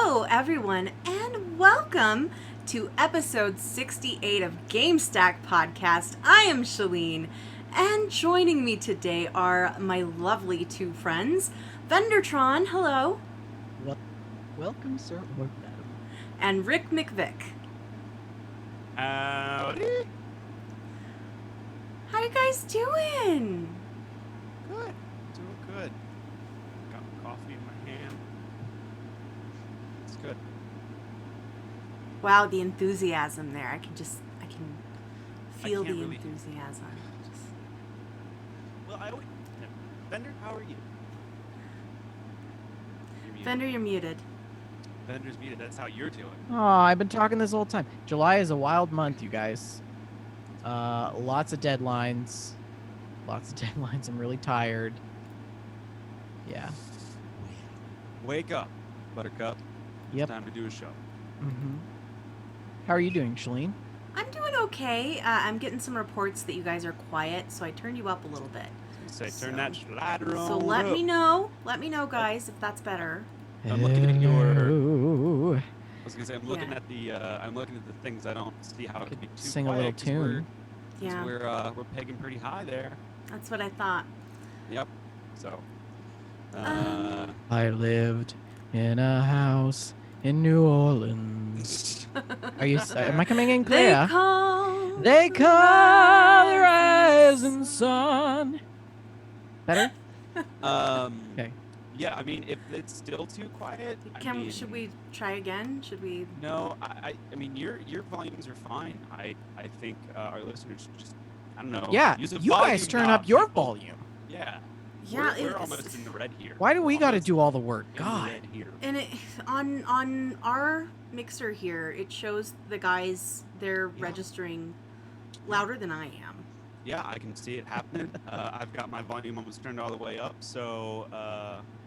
Hello, everyone, and welcome to episode 68 of Gamestack podcast. I am Shalene, and joining me today are my lovely two friends, Vendertron, hello. Welcome, sir or madam. And Rick McVick. Howdy. How you guys doing? Good. Doing good. Got coffee in my hand. It's good. Wow, the enthusiasm there. I can feel the really- enthusiasm. Well, Bender, how are you? You're muted. Fender, you're muted. Bender's muted. That's how you're doing. Oh, I've been talking this whole time. July is a wild month, you guys. Lots of deadlines. I'm really tired. Yeah. Wake up, Buttercup. Yep. It's time to do a show. Mm-hmm. How are you doing, Shalene? I'm doing okay. I'm getting some reports that you guys are quiet, so I turned you up a little bit. Say, turn So- that slider on. So let up. me know. Let me know, guys, if that's better. I'm looking at your- Hello. I was gonna say I'm looking Yeah. at the things. I don't see how it could be too Sing a quiet, little 'cause tune. Yeah, We're pegging pretty high there. that's what I thought. Yep. So. I lived in a house in New Orleans. Am I coming in clear? They call the rising sun. Better? Okay. Yeah, I mean, if it's still too quiet, Should we try again? Should we? No, I mean, your volumes are fine. I think our listeners just, I don't know. Yeah, use a you guys volume turn knob, up your people. volume. Yeah. Yeah, we're it's- almost in the red here. Why do we got to Almost do all the work? in the God. red here. And on our mixer here, it shows the guys they're Yeah. registering louder than I am. Yeah, I can see it happening. I've got my volume almost turned all the way up. So,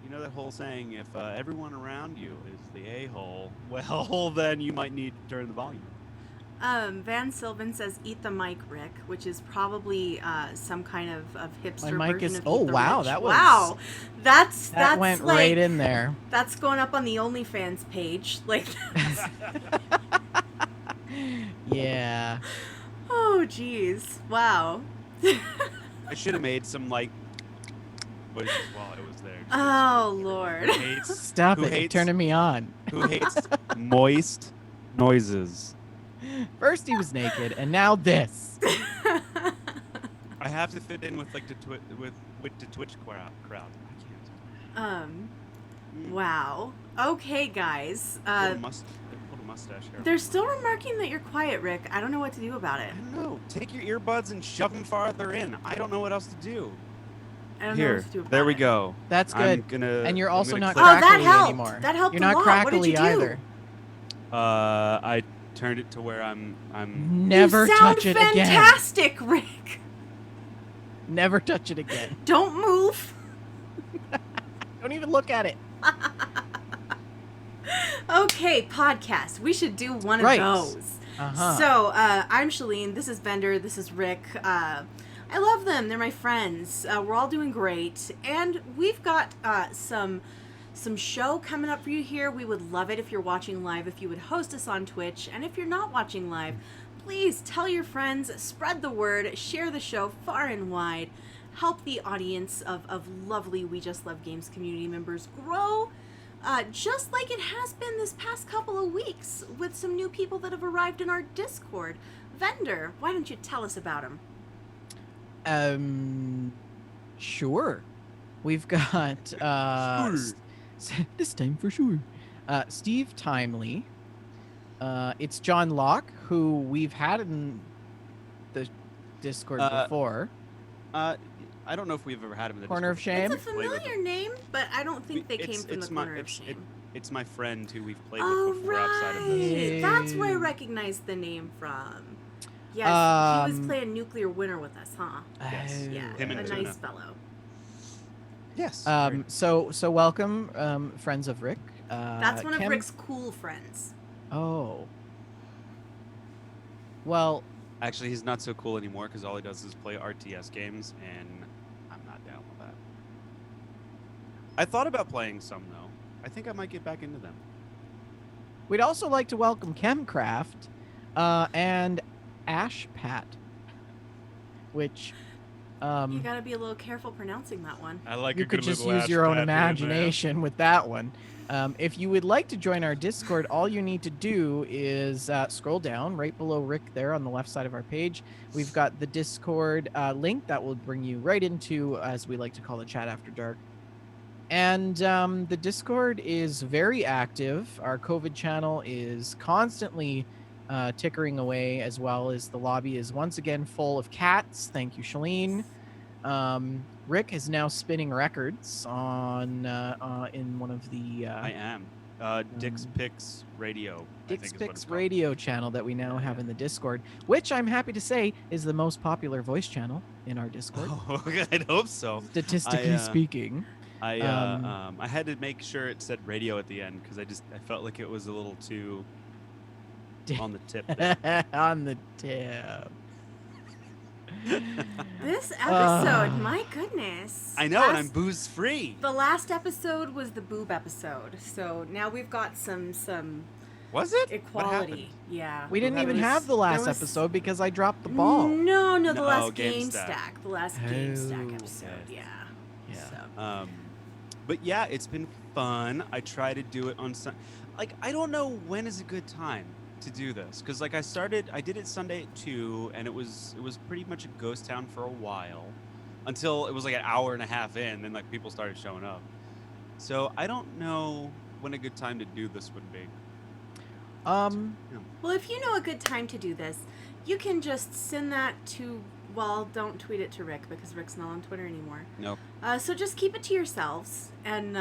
you know that whole saying, if everyone around you is the a-hole, well, then you might need to turn the volume. Van Sylvan says, "Eat the mic, Rick," which is probably some kind of hipster My mic version is- of oh, Eat the wow, Rich. that was- Wow, that's That went like, right in there. That's going up on the OnlyFans page. Like, Yeah. oh, jeez, wow. I should have made some, like, voices while I was there. Oh, Lord. Who hates, Stop Who it. You're hates- turning me on. who hates moist noises? First he was naked, and now this. I have to fit in with, like, the Twitch crowd. I can't. Wow. Okay, guys. Little mustache hair. They're still remarking that you're quiet, Rick. I don't know what to do about it. I don't know. Take your earbuds and shove them farther in. I don't know what else to do. I don't know Here, what to do about there we it. go. That's good. I'm gonna. And you're I'm also gonna not click- Oh, that crackly helped. anymore. That helped You're a not lot. crackly What did you do? either. I turned it to where I'm. Never you sound touch it again. fantastic, Rick. Never touch it again. Don't move. Don't even look at it. Okay, podcast. We should do one Right. of those. Uh-huh. So, I'm Shalene. This is Bender. This is Rick. I love them. They're my friends. We're all doing great. And we've got some show coming up for you here. We would love it if you're watching live, if you would host us on Twitch. And if you're not watching live, please tell your friends, spread the word, share the show far and wide. Help the audience of lovely We Just Love Games community members grow. Just like it has been this past couple of weeks with some new people that have arrived in our Discord. Vendor, why don't you tell us about them? Sure. We've got this time for sure. Steve Timely. It's John Locke, who we've had in the Discord before. I don't know if we've ever had him in the Corner of Discord. Shame. It's a familiar name, but I don't think they came from the corner of shame. It's my friend who we've played Oh, with before outside of this. right. That's where I recognize the name from. Yes, he was playing Nuclear Winter with us, huh? Yes. Yeah, Him a and nice Tuna. fellow. Yes. So welcome, friends of Rick. That's one of Chem- Rick's cool friends. Oh. Well, Actually, he's not so cool anymore because all he does is play RTS games, and I'm not down with that. I thought about playing some though. I think I might get back into them. We'd also like to welcome Chemcraft and Ashpat, which You gotta be a little careful pronouncing that one. I like you a could good just little use your own Ashpat in there. imagination with that one. If you would like to join our Discord, all you need to do is scroll down right below Rick there on the left side of our page. We've got the Discord link that will bring you right into, as we like to call it, Chat After Dark. And the Discord is very active. Our COVID channel is constantly tickering away, as well as the lobby is once again full of cats. Thank you, Shalene. Rick is now spinning records on in one of the I am. Dick's Picks Radio. Dick's I think is what it's Picks called. radio channel that we now have in the Discord, which I'm happy to say is the most popular voice channel in our Discord, Oh, I'd hope so. statistically speaking. I had to make sure it said radio at the end because I felt like it was a little too on the tip there. On the tip. This episode, my goodness. I know, and I'm booze free. The last episode was the boob episode, so now we've got some Was it? What equality. happened? Yeah. We didn't There even was- have the last there was- episode because I dropped the ball. No, the No, last Gamestack. Gamestack. The last Oh, Gamestack episode. okay. Yeah. Yeah. So. But yeah, it's been fun. I try to do it on I don't know when is a good time to do this because I did it Sunday at 2 and it was pretty much a ghost town for a while until it was like an hour and a half in, then people started showing up. So I don't know when a good time to do this would be. Well, if you know a good time to do this, you can just send that to. Well, don't tweet it to Rick because Rick's not on Twitter anymore. No. So just keep it to yourselves, and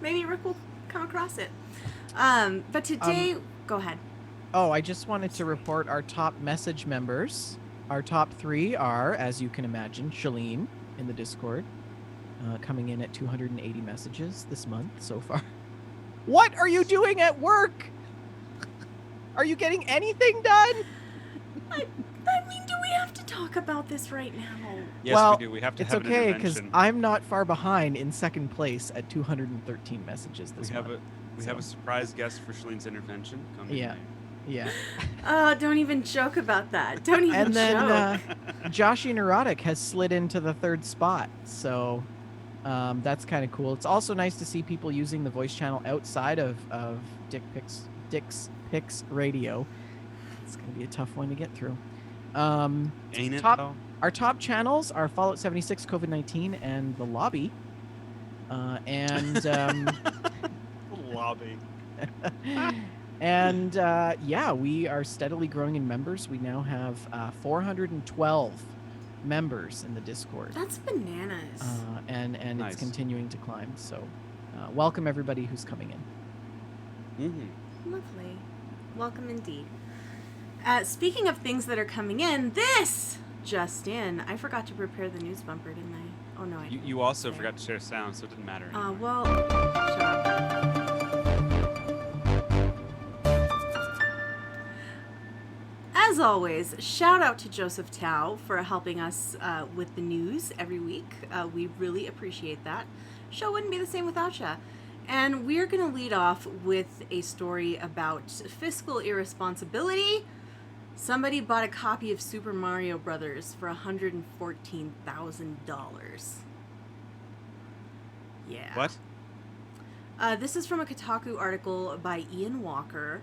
maybe Rick will come across it. But today, go ahead. Oh, I just wanted to report our top message members. Our top 3 are, as you can imagine, Shalene in the Discord, coming in at 280 messages this month so far. What are you doing at work? Are you getting anything done? I mean, do we have to talk about this right now? Yes, Well, we do. We have to It's have an okay because intervention. I'm not far behind in second place at 213 messages this We have month. we have a surprise guest for Shalene's intervention coming. Yeah. Yeah. Oh, don't even joke about that. Don't even And then joke. Joshy Neurotic has slid into the 3rd spot. So that's kind of cool. It's also nice to see people using the voice channel outside of Dick's Picks Radio. It's going to be a tough one to get through. Ain't it? Top- though? Our top channels are Fallout 76, COVID-19, and The Lobby. Lobby. And yeah, we are steadily growing in members. We now have 412 members in the Discord. That's bananas. And Nice. it's continuing to climb. So welcome everybody who's coming in. Mm-hmm. Lovely. Welcome indeed. Speaking of things that are coming in, this just in. I forgot to prepare the news bumper, didn't I? Oh no, I didn't. You also Okay. forgot to share sound, so it didn't matter anymore. Well, shut up. As always, shout out to Joseph Tao for helping us with the news every week. We really appreciate that. Show wouldn't be the same without ya. And we're going to lead off with a story about fiscal irresponsibility. Somebody bought a copy of Super Mario Brothers for $114,000. Yeah. What? This is from a Kotaku article by Ian Walker,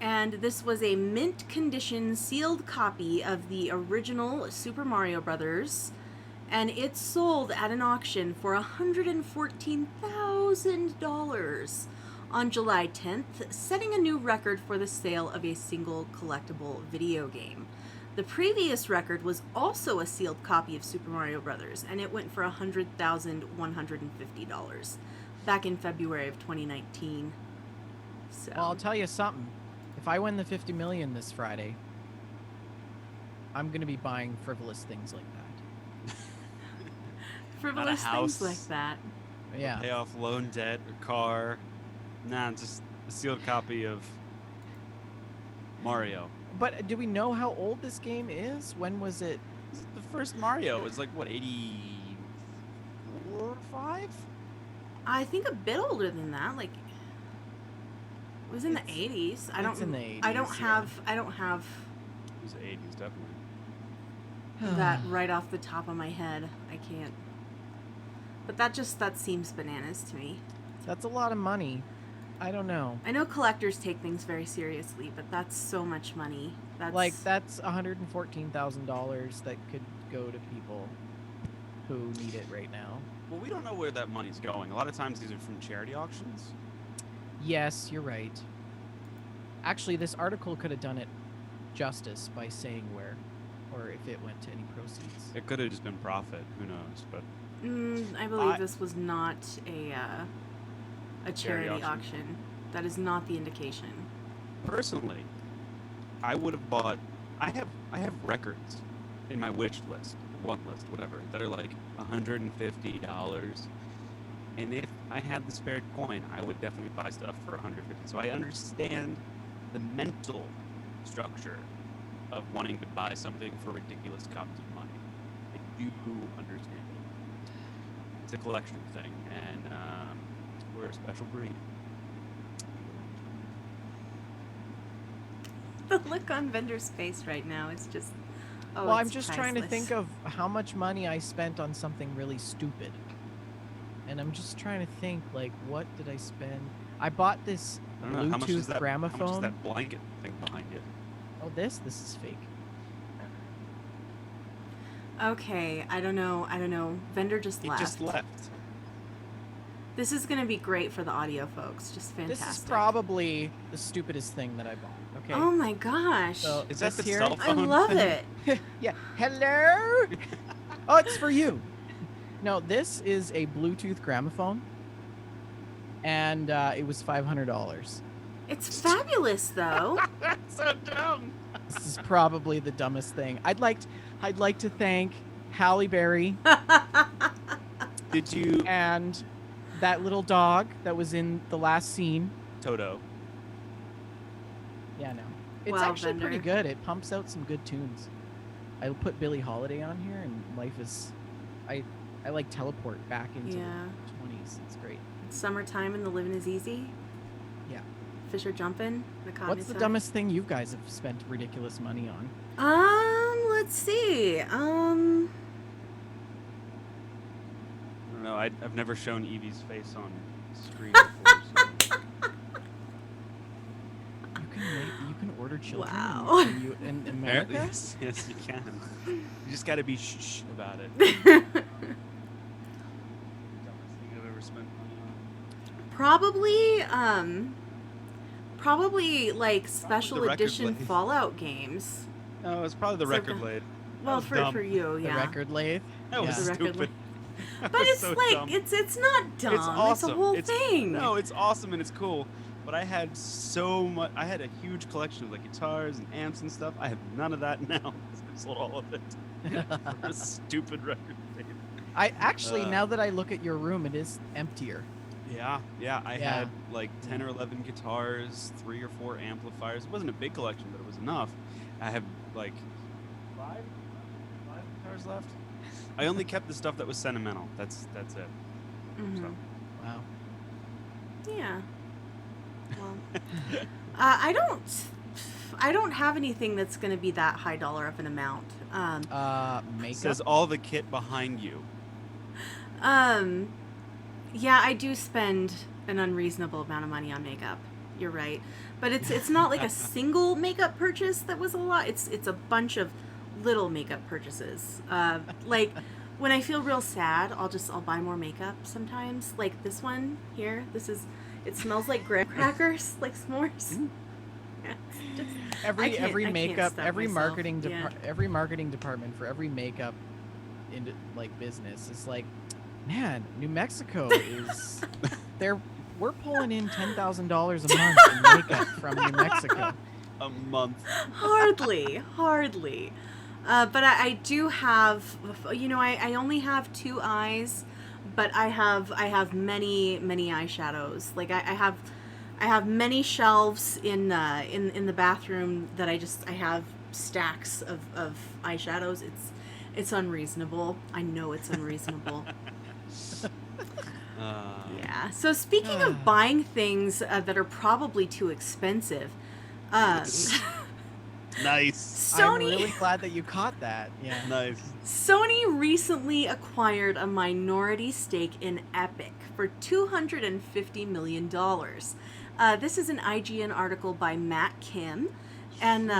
and this was a mint condition sealed copy of the original Super Mario Brothers, and it sold at an auction for $114,000 on July 10th, setting a new record for the sale of a single collectible video game. The previous record was also a sealed copy of Super Mario Brothers, and it went for $100,150 back in February of 2019. So, Well, I'll tell you something. If I win the 50 million this Friday, I'm going to be buying frivolous things like that. frivolous house. things like that. Yeah. Pay off loan debt or car. Nah, just a sealed copy of Mario. But do we know how old this game is? When was it? The first Mario was like, what, 84 or 5? I think a bit older than that. Like, It was in the 80s. It's in the 80s. I don't yeah. have It was the 80s, definitely. that right off the top of my head. I can't. But that seems bananas to me. That's a lot of money. I don't know. I know collectors take things very seriously, but that's so much money. That's $114,000 that could go to people who need it right now. Well, we don't know where that money's going. A lot of times these are from charity auctions. Yes, you're right. Actually, this article could have done it justice by saying where, or if it went to any proceeds. It could have just been profit. Who knows? But I believe this was not a charity auction. That is not the indication. personally, I would have bought. I have records in my wish list, one list, whatever, that are like $150. And if I had the spare coin, I would definitely buy stuff for $150. So I understand the mental structure of wanting to buy something for ridiculous amounts of money. I do understand it. It's a collection thing, and we're a special breed. The look on Vendor's face right now is just. Oh, well, it's I'm just trying to priceless. think of how much money I spent on something really stupid. And I'm just trying to think, like, what did I spend? I bought this I don't know, how much is Bluetooth that, gramophone. How much is that blanket thing behind you? Oh, this is fake. Okay, I don't know. Vendor just He left. just left. This is gonna be great for the audio folks. Just fantastic. This is probably the stupidest thing that I bought. Okay. Oh my gosh. So Is that this the here? cell I phone love thing? it. Yeah. Hello. Oh, it's for you. No, this is a Bluetooth gramophone, and it was $500. It's fabulous though. That's so dumb. This is probably the dumbest thing. I'd like to thank Halle Berry Did you and that little dog that was in the last scene. Toto? Yeah, no. It's Wow, actually pretty Bender. good. It pumps out some good tunes. I'll put Billie Holiday on here, and life is... I like teleport back into Yeah. the 20s. It's great. Summertime and the living is easy. Yeah. Fish are jumping. The cotton What's is the high. dumbest thing you guys have spent ridiculous money on? Let's see. I don't know. I've never shown Evie's face on screen before. So. You can order children Wow. in Apparently, America? yes, you can. You just got to be shh about it. Dumbest thing I've ever spent money Probably like special the record edition blade. Fallout games. on. No, it's probably the So record the- blade. Well, was for dumb. you, The yeah. record lathe? That was Yeah. The record stupid. That But was it's so like dumb. it's not dumb. It's awesome. It's a whole thing. No, it's awesome and it's cool. But I had so much. I had a huge collection of like guitars and amps and stuff. I have none of that now. I sold all of it for a stupid record blade. I actually, Uh, now that I look at your room, it is emptier. Yeah. I Yeah. had like 10 or 11 guitars, 3 or 4 amplifiers. It wasn't a big collection, but it was enough. I have like five guitars left. I only kept the stuff that was sentimental. That's it. Mhm. So. Wow. Yeah. Well, I don't have anything that's going to be that high dollar of an amount. It Makeup? says all the kit behind you. Yeah, I do spend an unreasonable amount of money on makeup. You're right, but it's not like a single makeup purchase that was a lot. It's a bunch of little makeup purchases. Like when I feel real sad, I'll buy more makeup sometimes. Like this one here. It smells like graham crackers, like s'mores. Yeah, it's just- I Every can't- I can't makeup, stop every myself. marketing Yeah. every marketing department for every makeup into like business is like, man, New Mexico is we're pulling in $10,000 a month in makeup from New Mexico. A month. hardly. But I do have, I only have 2 eyes, but I have many eyeshadows. Like I have many shelves in the bathroom that I have stacks of eyeshadows. It's unreasonable. I know it's unreasonable. Yeah. So speaking of buying things that are probably too expensive, Nice. I'm Sony really glad that you caught that. Yeah. Nice. Sony recently acquired a minority stake in Epic for $250 million. This is an IGN article by Matt Kim. And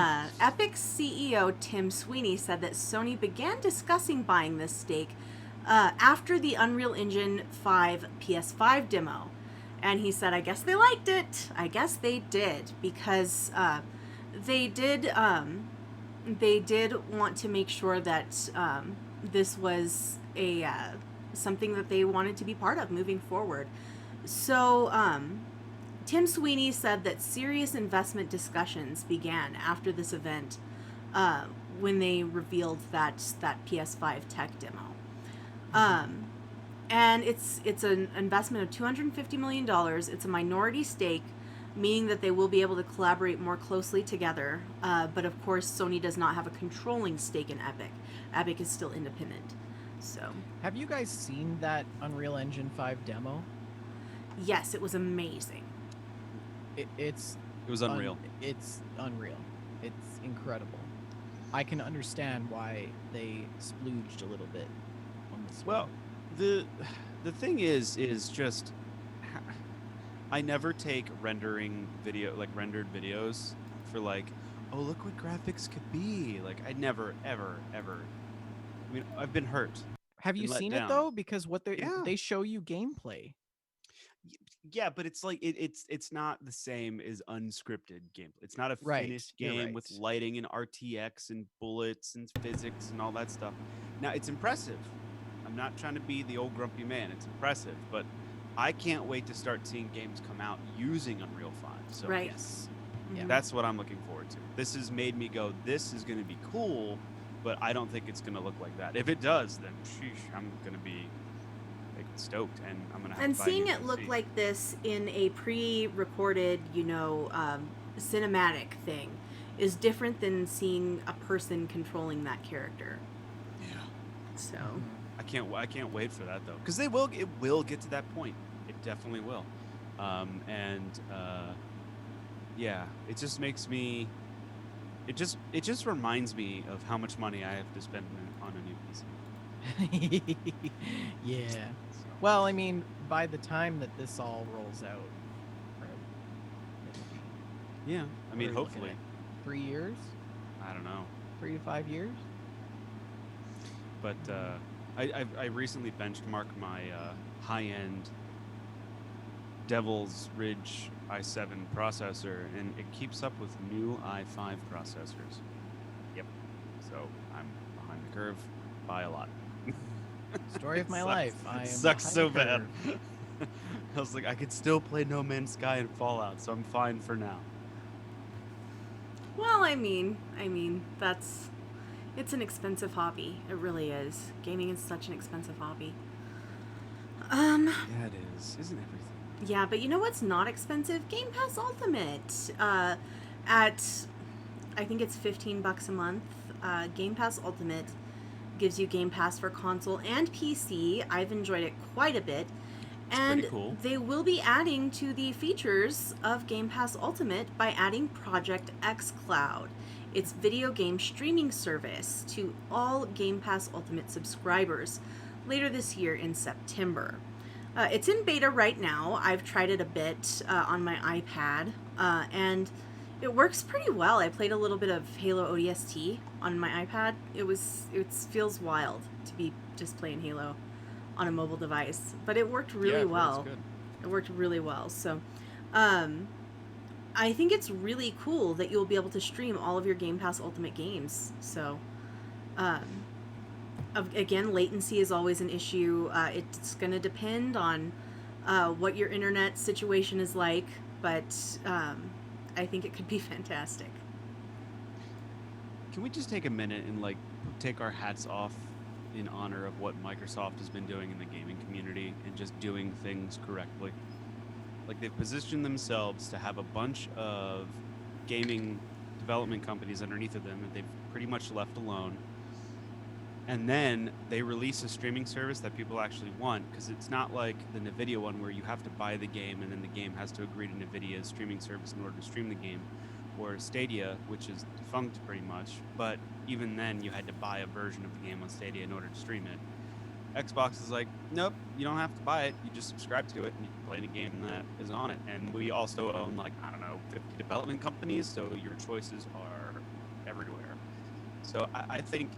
Epic's CEO Tim Sweeney said that Sony began discussing buying this stake after the Unreal Engine 5 PS5 demo. And he said, I guess they liked it. I guess they did, because they did want to make sure that this was a something that they wanted to be part of moving forward. So Tim Sweeney said that serious investment discussions began after this event when they revealed that PS5 tech demo. And it's an investment of $250 million. It's a minority stake, meaning that they will be able to collaborate more closely together. But of course, Sony does not have a controlling stake in Epic. Epic is still independent. So, Have you guys seen that Unreal Engine 5 demo? yes, it was amazing. It was unreal. It's unreal. It's incredible. I can understand why they splooged a little bit on this Well, one. the thing is just I never take rendered videos for like, oh, look what graphics could be. Like, I never ever. I mean, I've been hurt. Have you been let seen down. it though? Because Yeah. they show you gameplay. Yeah, but it's like it's not the same as unscripted gameplay. It's not a Right, finished you're game right. with lighting and RTX and bullets and physics and all that stuff. Now, it's impressive. I'm not trying to be the old grumpy man. It's impressive, but I can't wait to start seeing games come out using Unreal 5. So Right. yes, Yeah. that's what I'm looking forward to. This has made me go, this is going to be cool, but I don't think it's going to look like that. If it does, then sheesh, I'm going to be stoked, and I'm going to have And to buy seeing new it look PC. like this in a pre-recorded, cinematic thing is different than seeing a person controlling that character. Yeah. So, I can't wait for that though, because it will get to that point. It definitely will. Yeah, it just makes me. It just reminds me of how much money I have to spend on a new PC. Yeah. So, Well, I mean, by the time that this all rolls out, right, it'll be, yeah, I what mean, are we looking hopefully, at? 3 years, I don't know, 3 to 5 years. but I recently benchmarked my high-end Devil's Ridge i7 processor, and it keeps up with new i5 processors. Yep. So I'm behind the curve by a lot. Story of my Sucks. life. I am Sucks behind so the bad. curve. I was like, I could still play No Man's Sky and Fallout, so I'm fine for now. well, I mean, it's an expensive hobby. It really is. Gaming is such an expensive hobby. Yeah, it is. Isn't everything? Yeah, but you know what's not expensive? Game Pass Ultimate. I think it's $15 a month. Game Pass Ultimate gives you Game Pass for console and PC. I've enjoyed it quite a bit. And pretty cool. they will be adding to the features of Game Pass Ultimate by adding Project xCloud, its video game streaming service, to all Game Pass Ultimate subscribers later this year in September. It's in beta right now. I've tried it a bit on my iPad, and it works pretty well. I played a little bit of Halo ODST on my iPad. It feels wild to be just playing Halo on a mobile device, but it worked really well. Good. It worked really well. So, I think it's really cool that you'll be able to stream all of your Game Pass Ultimate games. So, again, latency is always an issue. It's going to depend on what your internet situation is like, but I think it could be fantastic. Can we just take a minute and take our hats off in honor of what Microsoft has been doing in the gaming community and just doing things correctly? Like, they've positioned themselves to have a bunch of gaming development companies underneath of them that they've pretty much left alone. And then they release a streaming service that people actually want, because it's not like the NVIDIA one where you have to buy the game and then the game has to agree to NVIDIA's streaming service in order to stream the game, or Stadia, which is defunct pretty much, but even then you had to buy a version of the game on Stadia in order to stream it. Xbox is like, nope, you don't have to buy it, you just subscribe to it and you can play the game that is on it. And we also own, like, I don't know, 50 development companies, so your choices are everywhere. So I think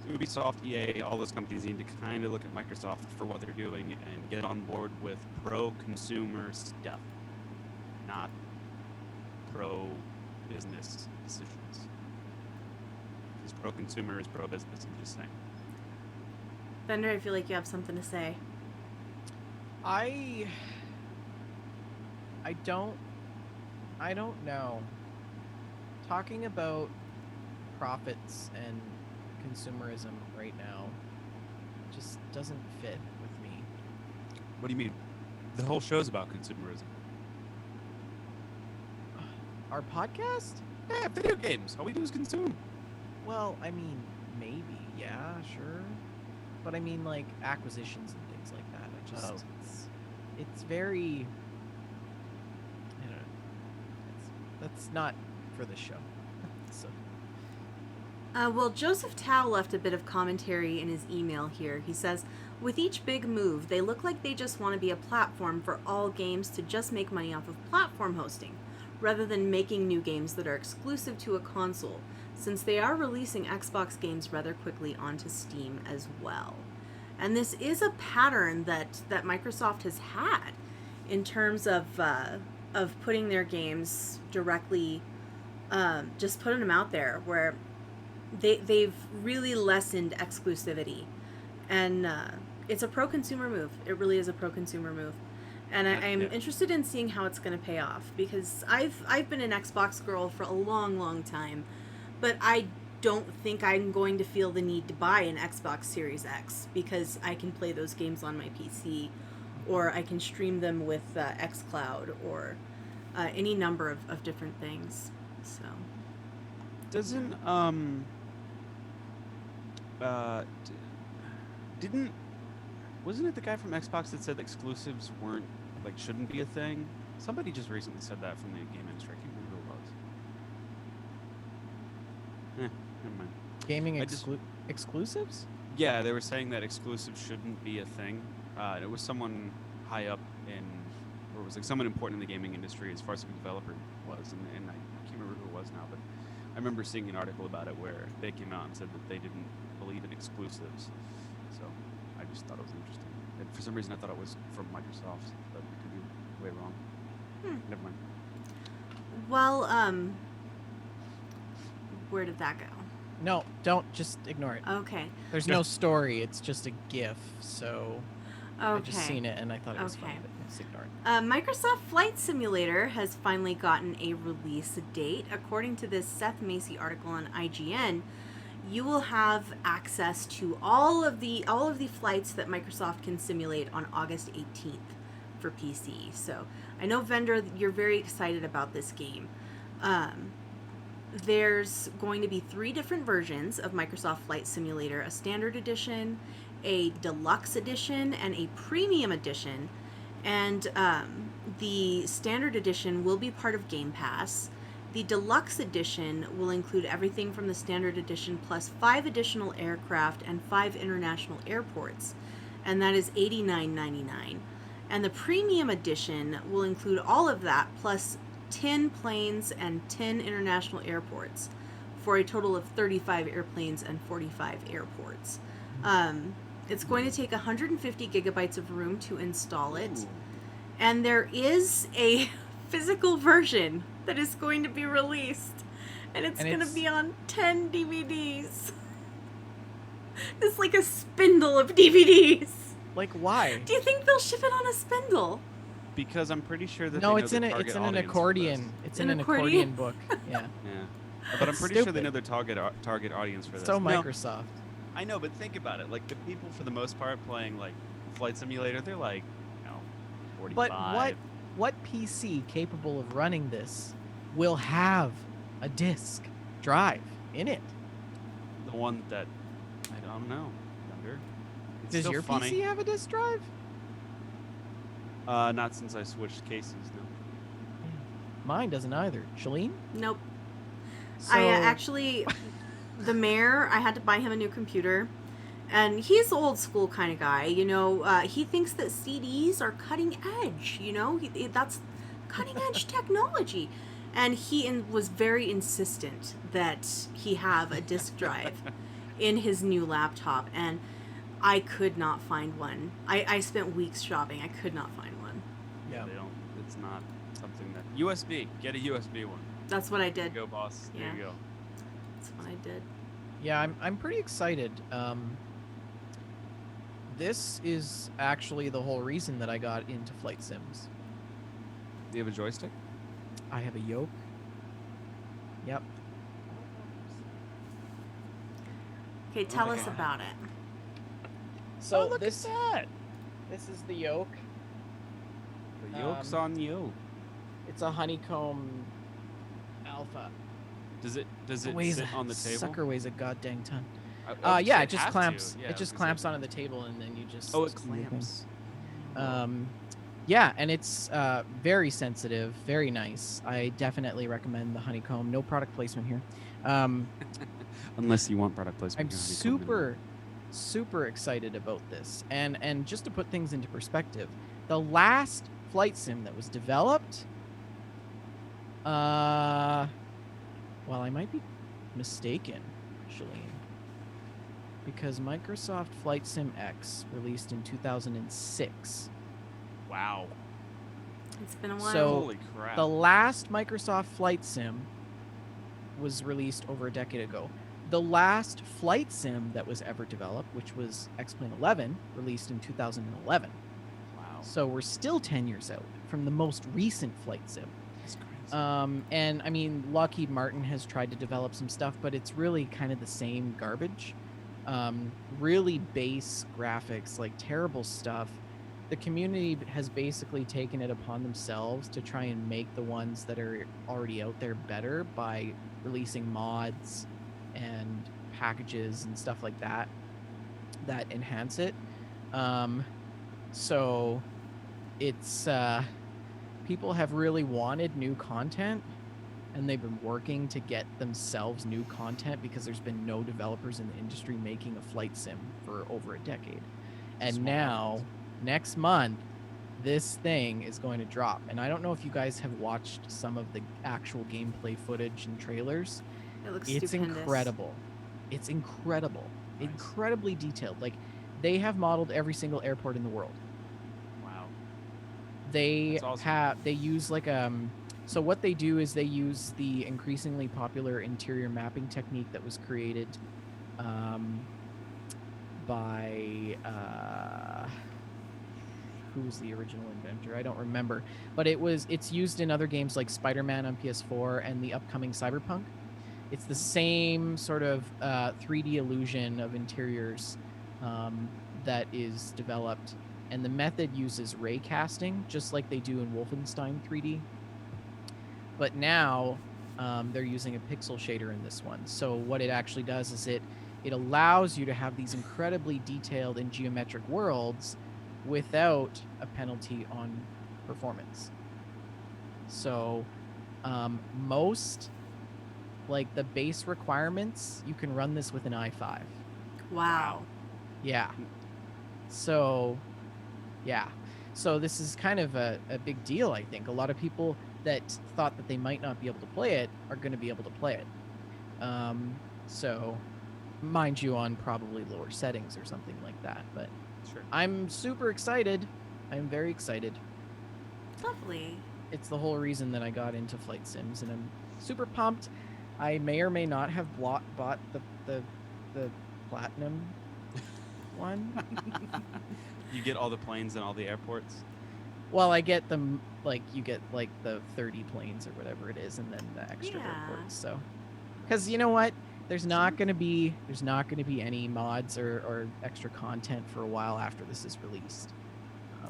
Ubisoft, EA, all those companies need to kind of look at Microsoft for what they're doing and get on board with pro-consumer stuff, not pro-business decisions. Because pro-consumer is pro-business, I'm just saying. Bender, I feel like you have something to say. I don't know. Talking about profits and consumerism right now just doesn't fit with me. What do you mean? The whole show's about consumerism. Our podcast? Yeah, video games. All we do is consume. Well, I mean, maybe, yeah, sure. But I mean, like, acquisitions and things like that. It's very, I don't know. That's not for the show. So. Well, Joseph Tao left a bit of commentary in his email here. He says, with each big move, they look like they just want to be a platform for all games to just make money off of platform hosting, rather than making new games that are exclusive to a console, since they are releasing Xbox games rather quickly onto Steam as well. And this is a pattern that Microsoft has had in terms of putting their games directly, just putting them out there, where they've really lessened exclusivity, and it's a pro-consumer move. It really is a pro-consumer move, and I'm interested in seeing how it's going to pay off, because I've been an Xbox girl for a long, long time, but I don't think I'm going to feel the need to buy an Xbox Series X, because I can play those games on my PC, or I can stream them with xCloud, or any number of different things. So Doesn't wasn't it the guy from Xbox that said exclusives shouldn't be a thing? Somebody just recently said that from the game industry. I can't remember who it was. Never mind. Gaming exclusives? Yeah, they were saying that exclusives shouldn't be a thing. It was someone high up or it was like someone important in the gaming industry as far as the developer was, and I can't remember who it was now, but I remember seeing an article about it where they came out and said that they didn't believe in exclusives. So I just thought it was interesting. And for some reason I thought it was from Microsoft, but I could be way wrong. Never mind. well, where did that go? No, don't. Just ignore it. Okay. There's no story. It's just a GIF. So I just Okay. seen it and I thought it was funny, Okay. but just ignore it. Microsoft Flight Simulator has finally gotten a release date. According to this Seth Macy article on IGN, you will have access to all of the flights that Microsoft can simulate on August 18th for PC. So I know, Vendor, you're very excited about this game. There's going to be 3 different versions of Microsoft Flight Simulator: a standard edition, a deluxe edition, and a premium edition. And the standard edition will be part of Game Pass. The deluxe edition will include everything from the standard edition plus 5 additional aircraft and 5 international airports, and that is $89.99. And the premium edition will include all of that plus 10 planes and 10 international airports, for a total of 35 airplanes and 45 airports. It's going to take 150 gigabytes of room to install it. Ooh. And there is a physical version that is going to be released, and it's going to be on 10 DVDs. It's like a spindle of DVDs. Like, why? Do you think they'll ship it on a spindle? Because I'm pretty sure that No, they know it's the in target it's in an audience for accordion. this. It's An in an accordion? accordion book. Yeah. Yeah. But I'm pretty sure they Stupid. know their target audience for this. So No, Microsoft. I know, but think about it. Like, the people for the most part playing like Flight Simulator, they're like, 45. But what PC capable of running this will have a disk drive in it? the one that I don't know. Thunder. It's Does still your funny. PC have a disk drive? Not since I switched cases. No. Mine doesn't either. Shalene? Nope. So, I actually, the mayor, I had to buy him a new computer. And he's the old school kind of guy, you know. He thinks that CDs are cutting edge, you know. That's cutting edge technology. And he was very insistent that he have a disk drive in his new laptop. And I could not find one. I spent weeks shopping. I could not find one. yeah. They don't. It's not something that USB. Get a USB one. That's what I There you did. go, boss. There Yeah. you go. That's what I did. Yeah, I'm pretty excited. This is actually the whole reason that I got into flight sims. Do you have a joystick? I have a yoke. Yep. Okay, tell Okay. us about it. So look this at that. this is the yoke. The yoke's Um, on you. It's a honeycomb alpha. Does it Weighs sit a on the table? Sucker weighs a goddamn ton. Oh, Yeah, so it just have clamps. to. Yeah, It I was just gonna clamps say. onto the table, and then you just. Oh, it do your thing. clamps. Yeah, and it's very sensitive, very nice. I definitely recommend the honeycomb. No product placement here. Unless you want product placement. I'm super excited about this. And just to put things into perspective, the last flight sim that was developed, well, I might be mistaken, Shalene, because Microsoft Flight Sim X released in 2006. Wow. It's been a while. So- Holy crap. The last Microsoft Flight Sim was released over a decade ago. The last flight sim that was ever developed, which was X-Plane 11, released in 2011. Wow. So we're still 10 years out from the most recent flight sim. That's crazy. And I mean, Lockheed Martin has tried to develop some stuff, but it's really kind of the same garbage. Really base graphics, like terrible stuff. The community has basically taken it upon themselves to try and make the ones that are already out there better by releasing mods and packages and stuff like that that enhance it. So it's people have really wanted new content, and they've been working to get themselves new content because there's been no developers in the industry making a flight sim for over a decade. And Small now markets. next month this thing is going to drop, and I don't know if you guys have watched some of the actual gameplay footage and trailers. It looks It's stupendous. incredible. It's incredible. Nice. Incredibly detailed. Like, they have modeled every single airport in the world. Wow. They That's awesome. have they use like so what they do is they use the increasingly popular interior mapping technique that was created by who was the original inventor? I don't remember, but it's used in other games like Spider-Man on PS4 and the upcoming Cyberpunk. It's the same sort of 3D illusion of interiors that is developed, and the method uses ray casting, just like they do in Wolfenstein 3D. But now they're using a pixel shader in this one. So what it actually does is it allows you to have these incredibly detailed and geometric worlds without a penalty on performance. So most, like the base requirements, you can run this with an i5. Wow. Yeah. So, yeah. So this is kind of a big deal, I think. A lot of people that thought that they might not be able to play it are going to be able to play it. So, mind you, on probably lower settings or something like that. But Sure. I'm super excited. I'm very excited. Lovely. It's the whole reason that I got into flight sims, and I'm super pumped. I may or may not have bought the platinum one. You get all the planes and all the airports. Well, I get them, like, you get like the 30 planes or whatever it is, and then the extra Yeah. airports. So, because you know what, there's not gonna be any mods or extra content for a while after this is released.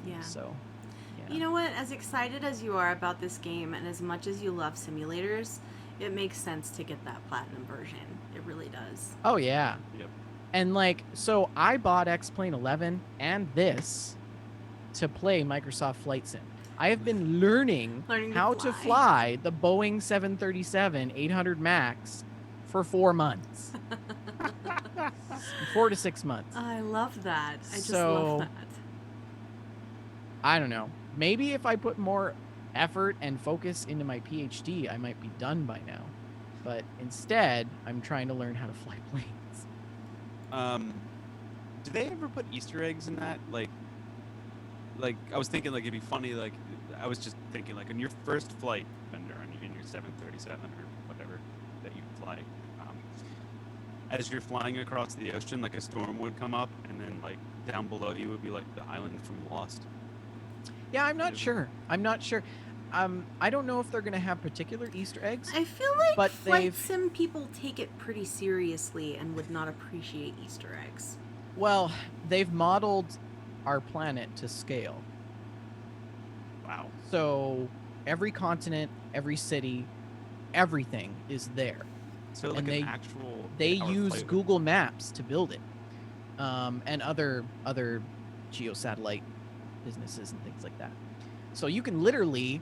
Yeah. So, yeah. You know what? As excited as you are about this game and as much as you love simulators, It makes sense to get that platinum version. It really does. Oh yeah. Yep. And like, so I bought X-Plane 11 and this to play Microsoft Flight Sim. I have been learning Learning to how to fly the Boeing 737 800 Max for 4 months. 4 to 6 months. I love that. I just So- love that. I don't know. Maybe if I put more effort and focus into my PhD, I might be done by now. But instead, I'm trying to learn how to fly planes. Do they ever put Easter eggs in that? Like I was thinking, like it'd be funny. Like I was just thinking, like on your first flight, Bender, in your 737 or whatever that you fly, as you're flying across the ocean, like a storm would come up, and then like down below you would be like the island from Lost. Yeah, I'm not sure. I don't know if they're going to have particular Easter eggs. I feel like But flight they've- sim people take it pretty seriously and would not appreciate Easter eggs. Well, they've modeled our planet to scale. Wow. So every continent, every city, everything is there. So like And an actual. They powered use flight. Google Maps to build it, and other geosatellite businesses and things like that. So you can literally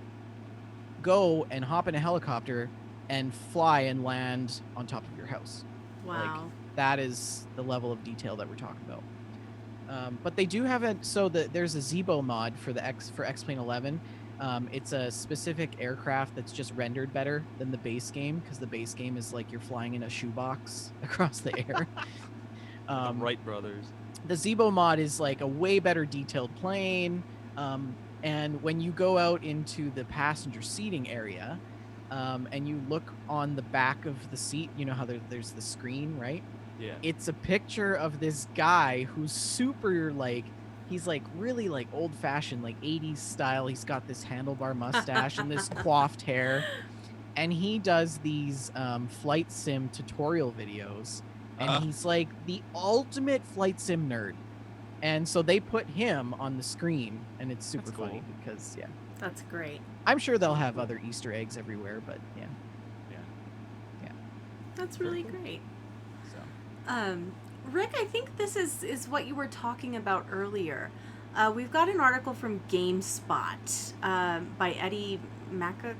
go and hop in a helicopter and fly and land on top of your house. Wow. That is the level of detail that we're talking about. But they do have it. So there's a Zebo mod for X-Plane 11. It's a specific aircraft that's just rendered better than the base game, because the base game is like you're flying in a shoebox across the air. The Wright brothers. The Zebo mod is like a way better detailed plane. And when you go out into the passenger seating area, and you look on the back of the seat, you know how there's the screen, right? Yeah. It's a picture of this guy who's super like, he's like really like old fashioned, like 80s style. He's got this handlebar mustache and this coiffed hair. And he does these flight sim tutorial videos. And he's like the ultimate flight sim nerd. And so they put him on the screen, and it's super That's funny cool. because, yeah. That's great. I'm sure they'll have other Easter eggs everywhere, but yeah. That's really great. So Rick, I think this is what you were talking about earlier. We've got an article from GameSpot by Eddie Macook.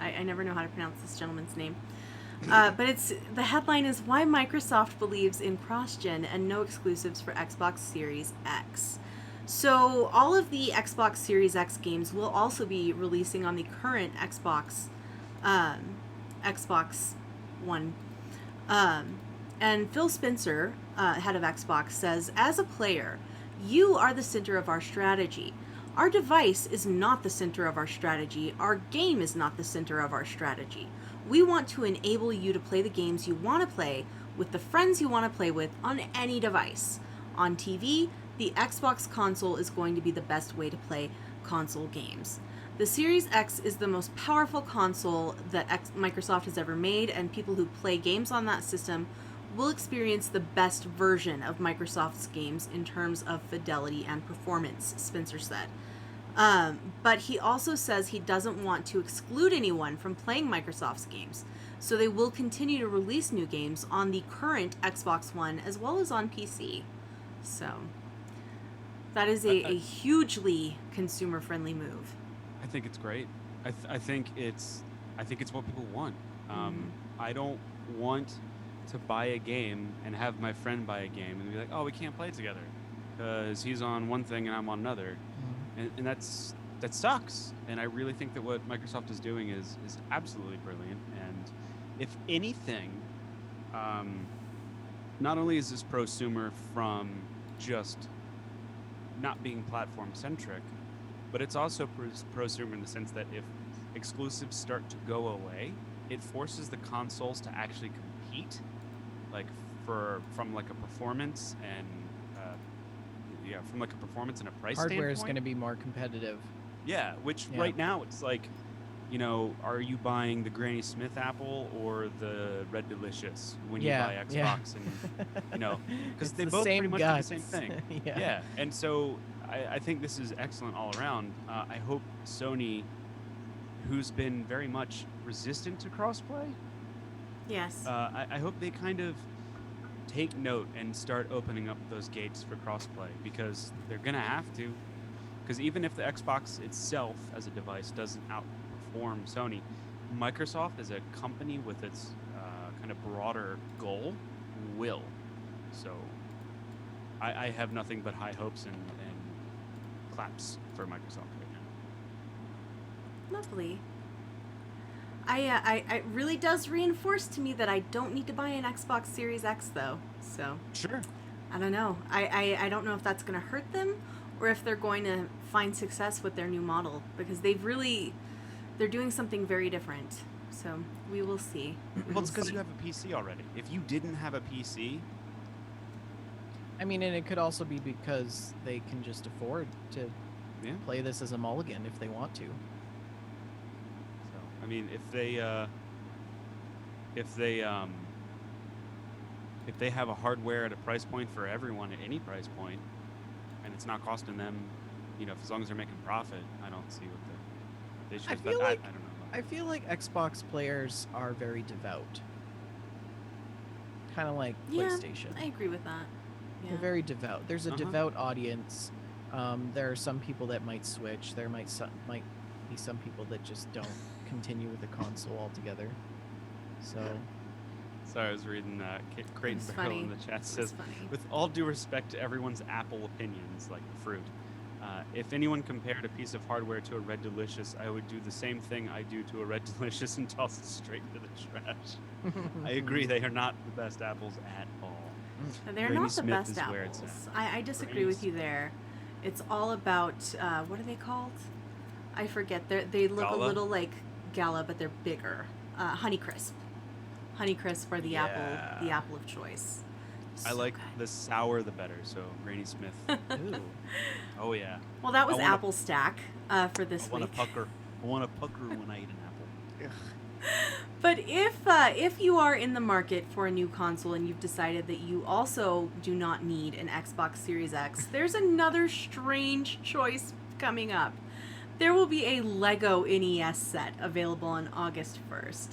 I never know how to pronounce this gentleman's name. But the headline is Why Microsoft Believes in Cross-Gen and No Exclusives for Xbox Series X. So all of the Xbox Series X games will also be releasing on the current Xbox One. And Phil Spencer, head of Xbox, says, as a player, you are the center of our strategy. Our device is not the center of our strategy. Our game is not the center of our strategy. We want to enable you to play the games you want to play with the friends you want to play with on any device. On TV, the Xbox console is going to be the best way to play console games. The Series X is the most powerful console that Microsoft has ever made, and people who play games on that system will experience the best version of Microsoft's games in terms of fidelity and performance, Spencer said. But he also says he doesn't want to exclude anyone from playing Microsoft's games, so they will continue to release new games on the current Xbox One as well as on PC. So that is a hugely consumer-friendly move. I think it's great. I think it's what people want. I don't want to buy a game and have my friend buy a game and be like, oh, we can't play together because he's on one thing and I'm on another, and that sucks. And I really think that what Microsoft is doing is absolutely brilliant. And if anything, not only is this prosumer from just not being platform centric, but it's also prosumer in the sense that if exclusives start to go away, it forces the consoles to actually compete, like from like a performance and from like a performance and a price hardware is standpoint. going to be more competitive. Yeah, which Yeah. right now it's like, are you buying the Granny Smith apple or the Red Delicious when you buy Xbox? And because It's they the both same pretty much guts. do the same thing. Yeah. And so I think this is excellent all around. I hope Sony, who's been very much resistant to crossplay. Yes. I hope they kind of take note and start opening up those gates for crossplay, because they're gonna have to. Because even if the Xbox itself as a device doesn't outperform Sony, Microsoft as a company with its kind of broader goal will. So I have nothing but high hopes and claps for Microsoft right now. Lovely. It really does reinforce to me that I don't need to buy an Xbox Series X, though. So Sure. I don't know. I don't know if that's going to hurt them or if they're going to find success with their new model, because they're doing something very different. So we will see. Well, it's because you have a PC already. If you didn't have a PC, I mean, and it could also be because they can just afford to yeah. play this as a mulligan if they want to. So I mean, if they have a hardware at a price point for everyone at any price point, and it's not costing them, as long as they're making profit, I don't see what they should. I but feel like I don't know. I feel like Xbox players are very devout. Kind of like Yeah, PlayStation. I agree with that. Yeah. They're very devout. There's a Uh-huh. devout audience. There are some people that might switch. There might be some people that just don't continue with the console altogether. So Sorry, I was reading Creighton It's Barrel funny. in the chat It's says, funny. with all due respect to everyone's Apple opinions, like the fruit, if anyone compared a piece of hardware to a Red Delicious, I would do the same thing I do to a Red Delicious and toss it straight into the trash. I agree, they are not the best apples at all. They're Granny not the Smith best is where it's apples. at. I disagree Granny with you there. It's all about what are they called? I forget. They look Gala? a little like Gala, but they're bigger. Honeycrisp. Honeycrisp are the apple of choice. I So like good. the sour the better, so Granny Smith. Ooh. Oh yeah. Well, that was I wanna- Apple Stack for this I want to week. pucker. I want to pucker when I eat an apple. But if you are in the market for a new console and you've decided that you also do not need an Xbox Series X, there's another strange choice coming up. There will be a Lego NES set available on August 1st.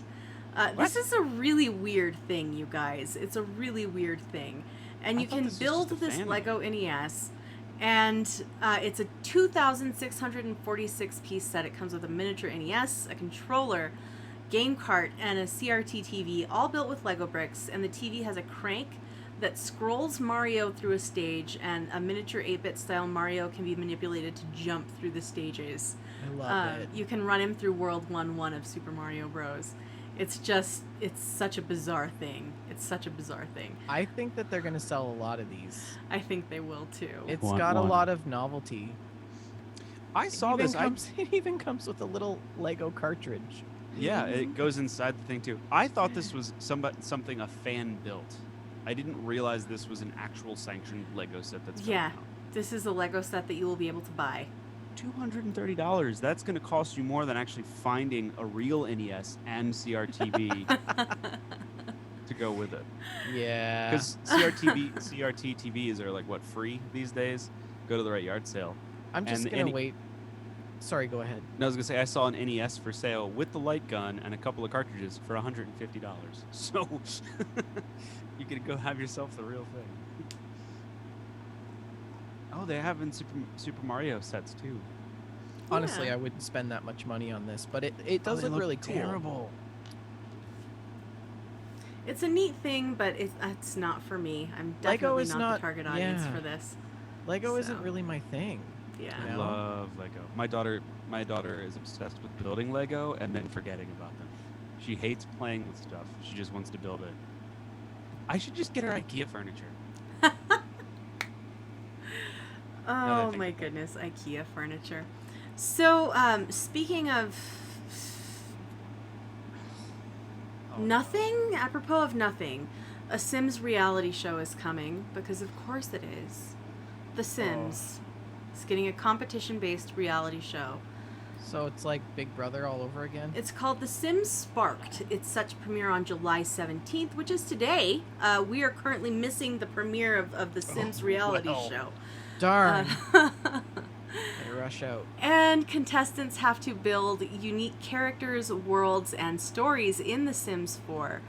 This is a really weird thing, you guys. It's a really weird thing. And I you thought can this was build just a this fan Lego NES, and it's a 2,646 piece set. It comes with a miniature NES, a controller, game cart, and a CRT TV, all built with Lego bricks. And the TV has a crank that scrolls Mario through a stage, and a miniature 8-bit style Mario can be manipulated to jump through the stages. I love it. You can run him through World 1-1 of Super Mario Bros. It's such a bizarre thing. It's such a bizarre thing. I think that they're going to sell a lot of these. I think they will too. It's Want got a one. lot of novelty. I saw this. It even comes with a little Lego cartridge. Yeah, it goes inside the thing too. I thought this was something a fan built. I didn't realize this was an actual sanctioned Lego set that's coming Yeah. out. This is a Lego set that you will be able to buy. $230. That's going to cost you more than actually finding a real NES and CRTV to go with it. Yeah. Because CRT TVs are like what, free these days? Go to the right yard sale. I'm just and going to any- wait. Sorry, go ahead. And I was gonna say I saw an NES for sale with the light gun and a couple of cartridges for $150. So you could go have yourself the real thing. Oh, they have in Super Mario sets too. Honestly, Yeah. I wouldn't spend that much money on this, but it does Oh, they look really cool. terrible. It's a neat thing, but it's not for me. I'm Lego definitely is not not- the target audience yeah. for this. Lego So. isn't really my thing. Yeah. I You know? love Lego. My daughter is obsessed with building Lego and then forgetting about them. She hates playing with stuff. She just wants to build it. I should just get her IKEA furniture. Oh think my about it. goodness, IKEA furniture. So, speaking of Oh, nothing, apropos of nothing, a Sims reality show is coming, because of course it is. The Sims. It's getting a competition-based reality show. So it's like Big Brother all over again? It's called The Sims Sparked. It's set to premiere on July 17th, which is today. We are currently missing the premiere of The Sims reality well. show. Darn. Uh, I rush out. And contestants have to build unique characters, worlds, and stories in The Sims 4.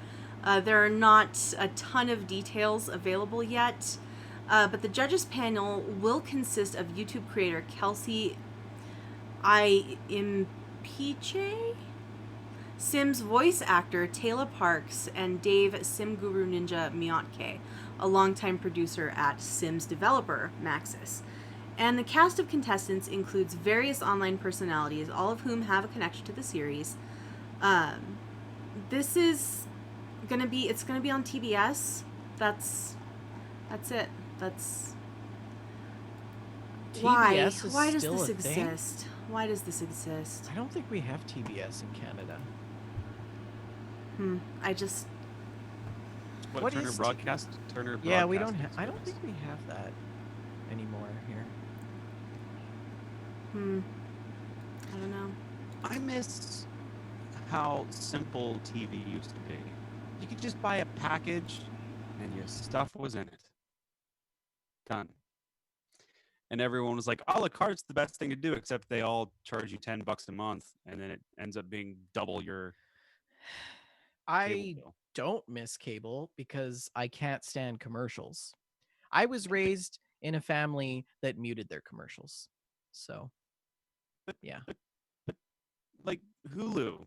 There are not a ton of details available yet, but the judges panel will consist of YouTube creator Kelsey Impiche, Sims voice actor Taylor Parks, and Dave Simguru Ninja Miyotke, a longtime producer at Sims developer Maxis. And the cast of contestants includes various online personalities, all of whom have a connection to the series. This is it's gonna be on TBS. That's it. That's TBS is why does still this a thing? exist? Why does this exist? I don't think we have TBS in Canada. I just What Turner is Broadcast? Turner Broadcast. Yeah, we don't. I don't think we have that anymore here. I don't know. I miss how simple TV used to be. You could just buy a package, and your stuff was in it. Done. And everyone was like, a la carte's the best thing to do, except they all charge you $10 a month, and then it ends up being double your I cable bill. don't miss cable because I can't stand commercials. I was raised in a family that muted their commercials. So, yeah. But like Hulu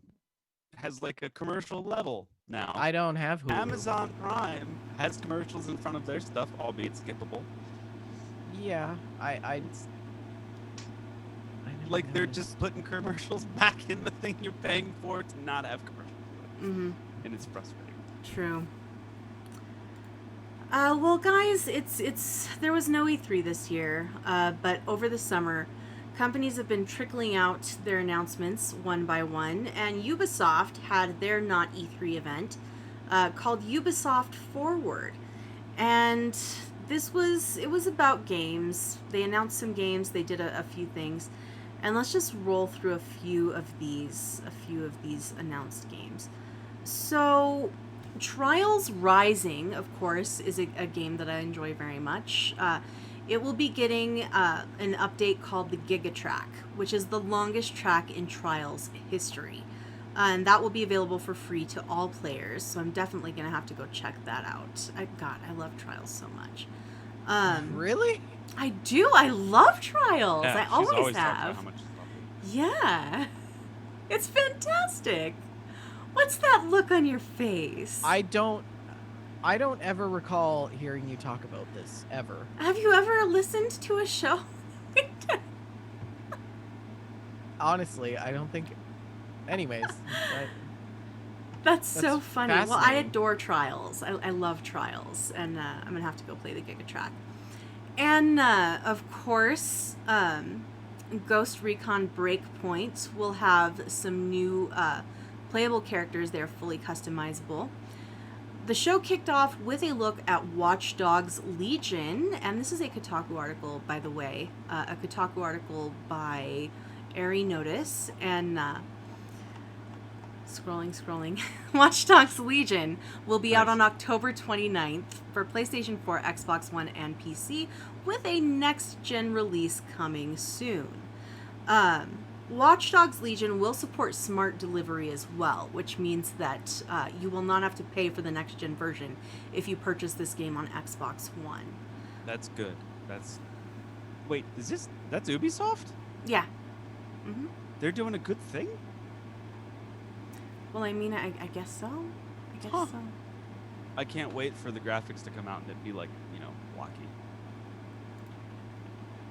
has like a commercial level now. I don't have Hulu. Amazon Prime has commercials in front of their stuff, albeit skippable. Yeah, I Like they're just putting commercials back in the thing you're paying for to not have commercials. And it's frustrating. True. Well, guys, there was no E3 this year, but over the summer, companies have been trickling out their announcements one by one, and Ubisoft had their not E3 event called Ubisoft Forward, and it was about games. They announced some games. They did a few things, and let's just roll through a few of these announced games. So, Trials Rising, of course, is a game that I enjoy very much. It will be getting an update called the Giga Track, which is the longest track in Trials history. And that will be available for free to all players, so I'm definitely going to have to go check that out. I love Trials so much. Really? I do. I love Trials. Yeah, I she's always talked about have. how much it's lovely. Yeah. It's fantastic. What's that look on your face? I don't ever recall hearing you talk about this ever. Have you ever listened to a show? Honestly, I don't think. Anyways, That's so That's funny. Well, I fascinating. adore Trials. I love Trials, and I'm gonna have to go play the Giga Track. And of course, Ghost Recon Breakpoint will have some new playable characters. They're fully customizable. The show kicked off with a look at Watch Dogs Legion, and this is a Kotaku article, by the way, a Kotaku article by Ari Notice, and scrolling. Watch Dogs Legion will be out Nice. on October 29th for PlayStation 4, Xbox One, and PC, with a next-gen release coming soon. Watch Dogs Legion will support smart delivery as well, which means that you will not have to pay for the next-gen version if you purchase this game on Xbox One. That's good. Wait, that's Ubisoft? Yeah. Mm-hmm. They're doing a good thing? Well, I mean, I guess so. I guess Huh. so. I can't wait for the graphics to come out and it be like, blocky.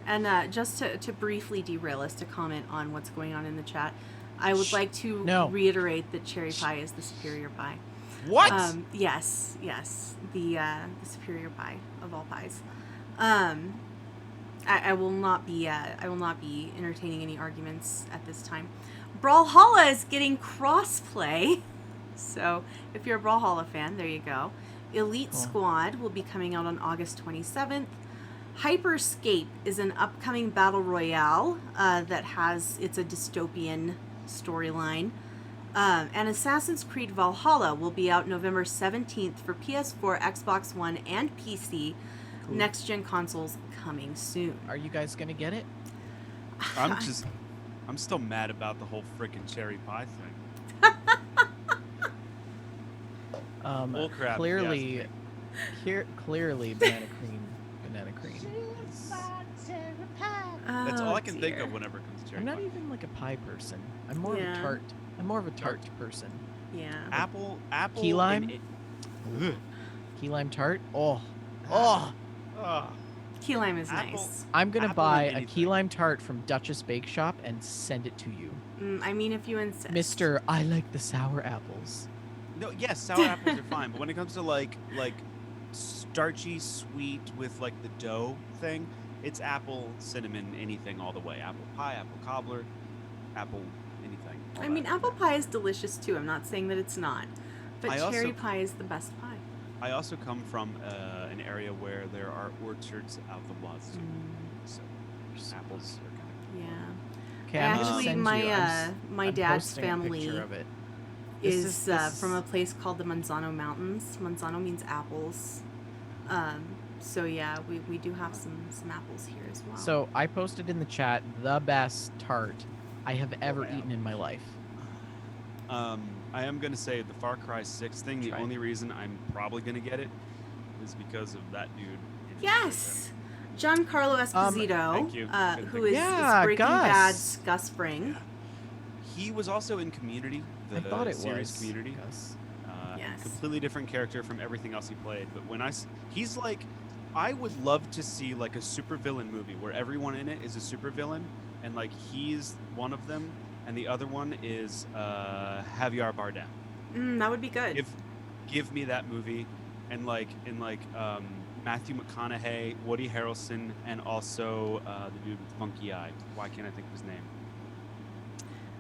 And just to briefly derail us to comment on what's going on in the chat, I would like to No. reiterate that cherry pie is the superior pie. What? Yes, the superior pie of all pies. I will not be entertaining any arguments at this time. Brawlhalla is getting crossplay, so if you're a Brawlhalla fan, there you go. Elite Cool. Squad will be coming out on August 27th. Hyperscape is an upcoming battle royale it's a dystopian storyline. And Assassin's Creed Valhalla will be out November 17th for PS4, Xbox One, and PC. Cool. Next-gen consoles coming soon. Are you guys gonna get it? I'm still mad about the whole freaking cherry pie thing. Bull crap, if you ask Clearly, me. clearly, banana cream. Is, That's all I can think dear. of whenever it comes to cherry I'm not pie. even like a pie person. I'm more of Yeah. a tart. I'm more of a tart person. Yeah. Apple, Key and lime? Ugh. Key lime tart. Oh, Ugh. Key lime is Apple- nice. I'm gonna Apple buy and a key anything. lime tart from Duchess Bake Shop and send it to you, I mean, if you insist. Mister. I like the sour apples. No, yes, sour apples are fine, but when it comes to like starchy sweet with like the dough thing, it's apple, cinnamon, anything all the way. Apple pie, apple cobbler, apple anything. all I mean, that. apple pie is delicious too. I'm not saying that it's not. But I cherry also- pie is the best pie. I also come from an area where there are orchards out the wazoo, so apples are kind Yeah. Okay, I'm gonna Actually, send my you. my I'm dad's posting a family picture of it. is, This from a place called the Manzano Mountains. Manzano means apples. So yeah, we do have some apples here as well. So I posted in the chat the best tart I have ever wow. eaten in my life. I am gonna say the Far Cry 6 thing. The Try it. only reason I'm probably gonna get it is because of that dude. in his yes, Giancarlo Esposito, thank you. who is Yeah, Breaking Gus. Bad's Gus Fring. He was also in Community, the I thought it series was Community. Gus. Yes. Completely different character from everything else he played. But when he's like, I would love to see like a supervillain movie where everyone in it is a supervillain, and like he's one of them, and the other one is Javier Bardem. That would be good. Give me that movie, and Matthew McConaughey, Woody Harrelson, and also the dude with funky eye. Why can't I think of his name?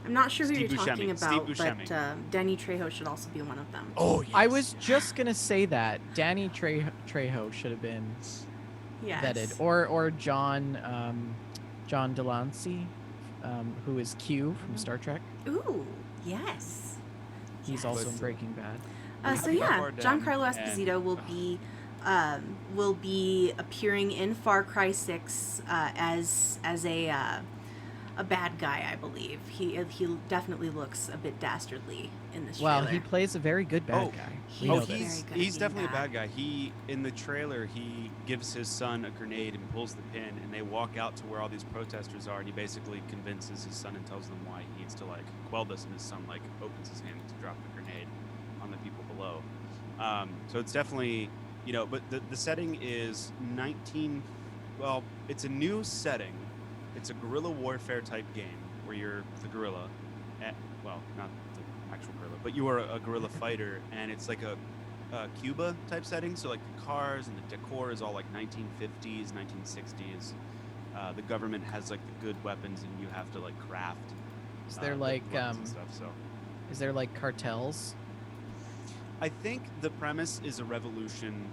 I'm not sure who Steve you're talking Buscemi. Steve about, but Buscemi. Danny Trejo should also be one of them. Oh, yes. I was just gonna say that Danny Trejo should have been Yes. vetted, or John Delancey, who is Q from Star Trek. Ooh, yes. He's Yes. also in Breaking Bad. So Javier yeah, Bardem Giancarlo and- Esposito will be appearing in Far Cry 6 as a bad guy, I believe. He definitely looks a bit dastardly in this Well, trailer. he plays a very good bad guy. We Oh, know very this. good at he's being definitely bad. a bad guy. He in the trailer he gives his son a grenade and pulls the pin, and they walk out to where all these protesters are, and he basically convinces his son and tells them why he needs to like quell this, and his son like opens his hand to drop the grenade on the people below. So it's definitely but the setting is 19. Well, it's a new setting. It's a guerrilla warfare type game where you're the guerrilla, well, not the actual guerrilla, but you are a guerrilla fighter, and it's like a Cuba type setting. So like the cars and the decor is all like 1950s, 1960s. The government has like the good weapons, and you have to like craft. Is there the like weapons and stuff, so. is there like cartels? I think the premise is a revolution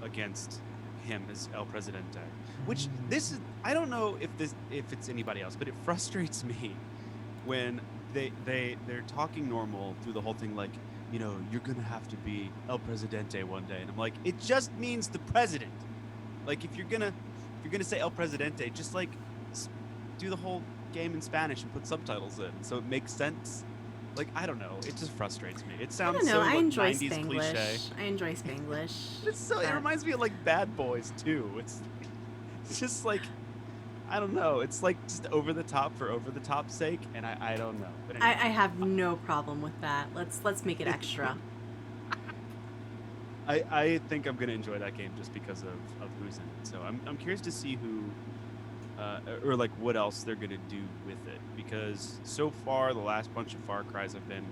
against him as El Presidente, which this is. I don't know if it's anybody else, but it frustrates me when they're talking normal through the whole thing, like you're gonna have to be El Presidente one day, and I'm like, it just means the president. Like if you're gonna say El Presidente, just like do the whole game in Spanish and put subtitles in, so it makes sense. Like I don't know, it just frustrates me. It I sounds don't know. so I like, enjoy 90s Spanglish. cliche. I enjoy Spanglish. It's so. It but- reminds me of like Bad Boys too. It's just like I don't know. It's like just over the top for over the top's sake, and I don't know. But I anyway, have no problem with that. Let's make it extra. I think I'm gonna enjoy that game just because of who's in it. So I'm curious to see who or like what else they're gonna do with it, because so far the last bunch of Far Cries have been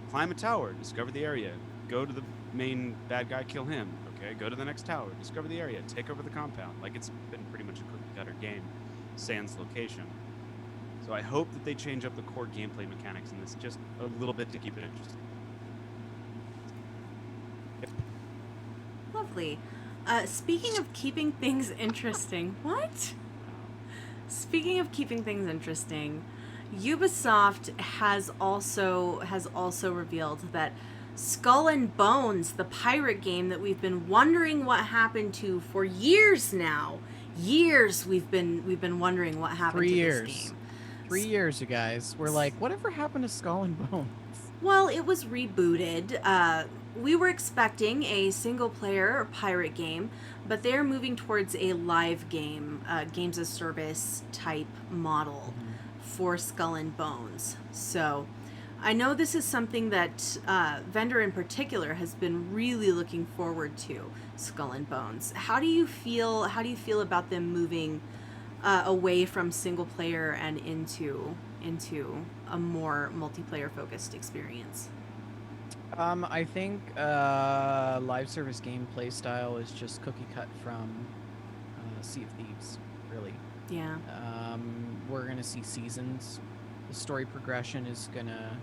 climb a tower, discover the area, go to the main bad guy, kill him. Okay, go to the next tower, discover the area, take over the compound. Like it's been pretty much a cookie cutter game, sans location. So I hope that they change up the core gameplay mechanics in this just a little bit to keep it interesting. Lovely. Speaking of keeping things interesting, what? Speaking of keeping things interesting, Ubisoft has also revealed that Skull and Bones, the pirate game that we've been wondering what happened to for years now. Years we've been wondering what happened 3 to years. this game. 3 years, you guys. We're like, whatever happened to Skull and Bones? Well, it was rebooted. We were expecting a single-player pirate game, but they're moving towards a live game, games as service type model for Skull and Bones. So, I know this is something that Vendor in particular has been really looking forward to. Skull and Bones. How do you feel? How do you feel about them moving away from single-player and into a more multiplayer focused experience? I think live service gameplay style is just cookie cut from Sea of Thieves, really. Yeah. We're gonna see seasons. The story progression is gonna